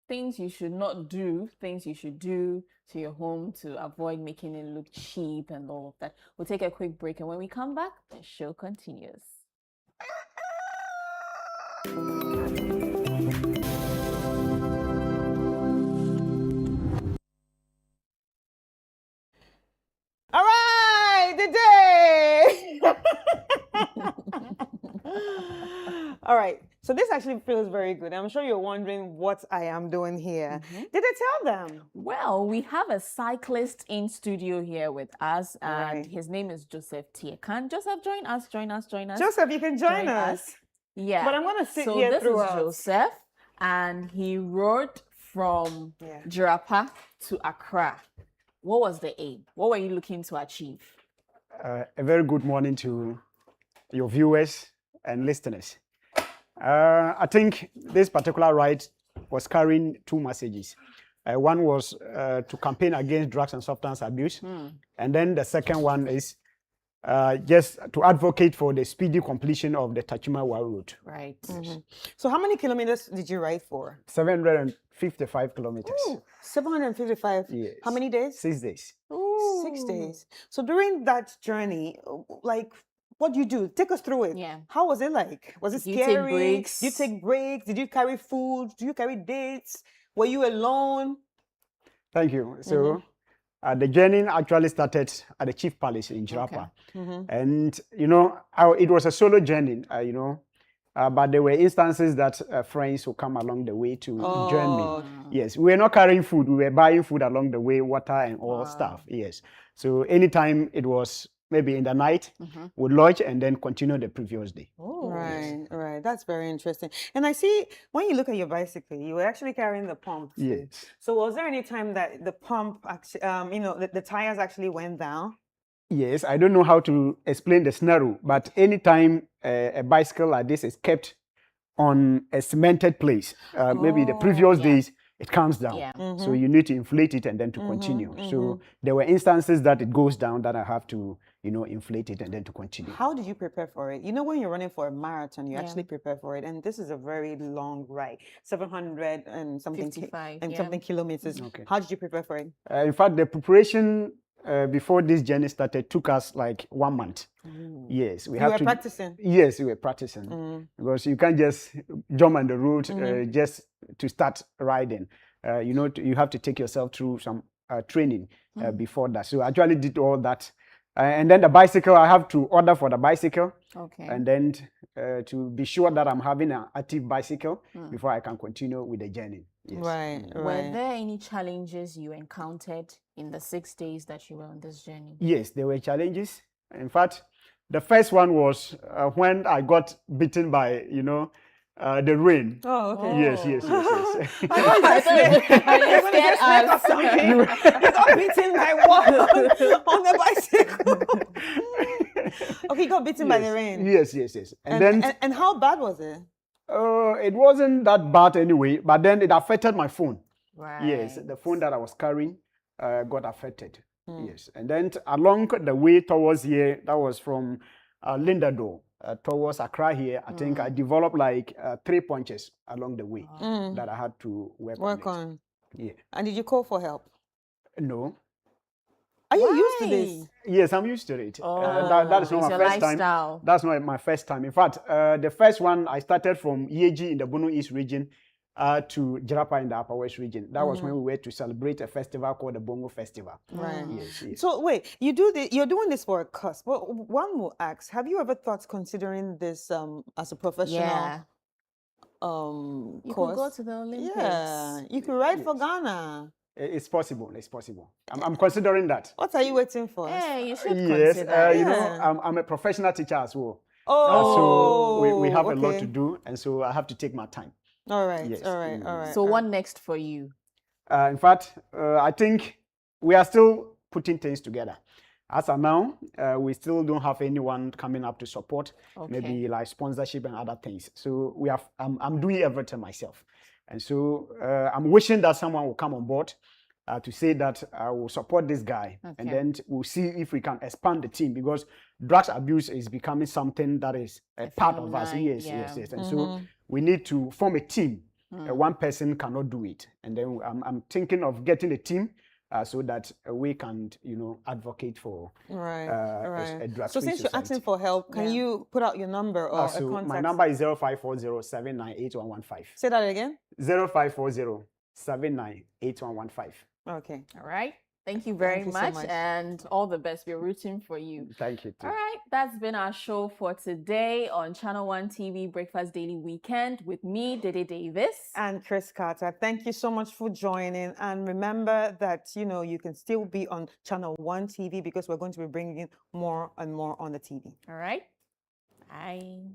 things you should not do, things you should do to your home to avoid making it look cheap and all of that. We'll take a quick break, and when we come back, the show continues. All right, Dede. All right. So this actually feels very good. I'm sure you're wondering what I am doing here. Did I tell them? Well, we have a cyclist in studio here with us, and his name is Joseph Tiekan. Joseph, join us. Joseph, you can join us. Yeah. But I'm going to sit so here this throughout. is Joseph, and he rode from Jirapa to Accra. What was the aim? What were you looking to achieve? A very good morning to your viewers and listeners. I think this particular ride was carrying 2 messages. One was to campaign against drugs and substance abuse. And then the second one is just to advocate for the speedy completion of the Tachima-Wa route. Right. So how many kilometers did you ride for? 755 kilometers. Ooh, 755. Yes. How many days? 6 days. Ooh. 6 days. So during that journey, what do you do? Take us through it. Yeah. How was it like? Was it Did scary? you take breaks? Did you take breaks? Did you carry food? Did you carry dates? Were you alone? Thank you. So the journey actually started at the Chief Palace in Jirapa. And, it was a solo journey, but there were instances that friends would come along the way to join me. Yes, we were not carrying food. We were buying food along the way, water and all stuff. Yes. So anytime it was maybe in the night, we'd lodge and then continue the previous day. Oh, right, right. That's very interesting. And I see when you look at your bicycle, you were actually carrying the pump. Yes. So was there any time that the pump, actually, the tires actually went down? Yes, I don't know how to explain the scenario, but anytime a bicycle like this is kept on a cemented place, maybe the previous days, it comes down. Yeah. So you need to inflate it and then to continue. So there were instances that it goes down that I have to, inflate it and then to continue. How did you prepare for it? You know, when you're running for a marathon, you actually prepare for it. And this is a very long ride, 700 and something, 55, something kilometers. Okay. How did you prepare for it? In fact, the preparation before this journey started took us like 1 month. Yes, we were practicing? Yes, we were practicing because you can't just jump on the road just to start riding. You have to take yourself through some training before that. So I actually did all that. And then the bicycle, I have to order for the bicycle. Okay. And then to be sure that I'm having an active bicycle before I can continue with the journey. Yes. Right. Were there any challenges you encountered in the 6 days that you were on this journey? Yes, there were challenges. In fact, the first one was when I got bitten by, the rain. Oh, okay. Yes. I thought You got beaten by what on the bicycle? Okay, you got beaten by the rain. Yes. And how bad was it? It wasn't that bad anyway, but then it affected my phone. Right. Yes, the phone that I was carrying got affected. Yes, and then along the way towards here, that was from Lindado towards Accra here, I think I developed like 3 punches along the way that I had to work on. Yeah. And did you call for help? No. Are you used to this? Yes, I'm used to it. That is not my first time. That's not my first time. In fact, the first one I started from Yeji in the Bono East region to Jirapa in the Upper West region. That was when we were to celebrate a festival called the Bongo Festival. Right. Yes. So wait, you're doing this for a cause. But one will ask, have you ever thought considering this as a professional? Yeah. You could course? go to the Olympics. Yeah, you could ride for Ghana. It's possible. I'm considering that. What are you waiting for? Yeah, you should Yes, consider. I'm a professional teacher as well. Oh, so we have a lot to do, and so I have to take my time. All right, yes. all right. So what next for you? In fact, I think we are still putting things together. As of now, we still don't have anyone coming up to support, maybe like sponsorship and other things. So I'm doing everything myself. And so I'm wishing that someone will come on board to say that I will support this guy. And then we'll see if we can expand the team, because drugs abuse is becoming something that is a part of us. Yes. And so we need to form a team. One person cannot do it. And then I'm thinking of getting a team so that we can, advocate for a drug-free So since you're asking for help, can you put out your number or a contact? My number is 0540-798115. Say that again. 0540-798115. Okay. All right. Thank you very so much, much. And all the best. We're rooting for you. Thank you too. All right. That's been our show for today on ChannelOne TV Breakfast Daily Weekend with me, Dede Davies. And Chris Kata. Thank you so much for joining. And remember that, you can still be on ChannelOne TV, because we're going to be bringing more and more on the TV. All right. Bye.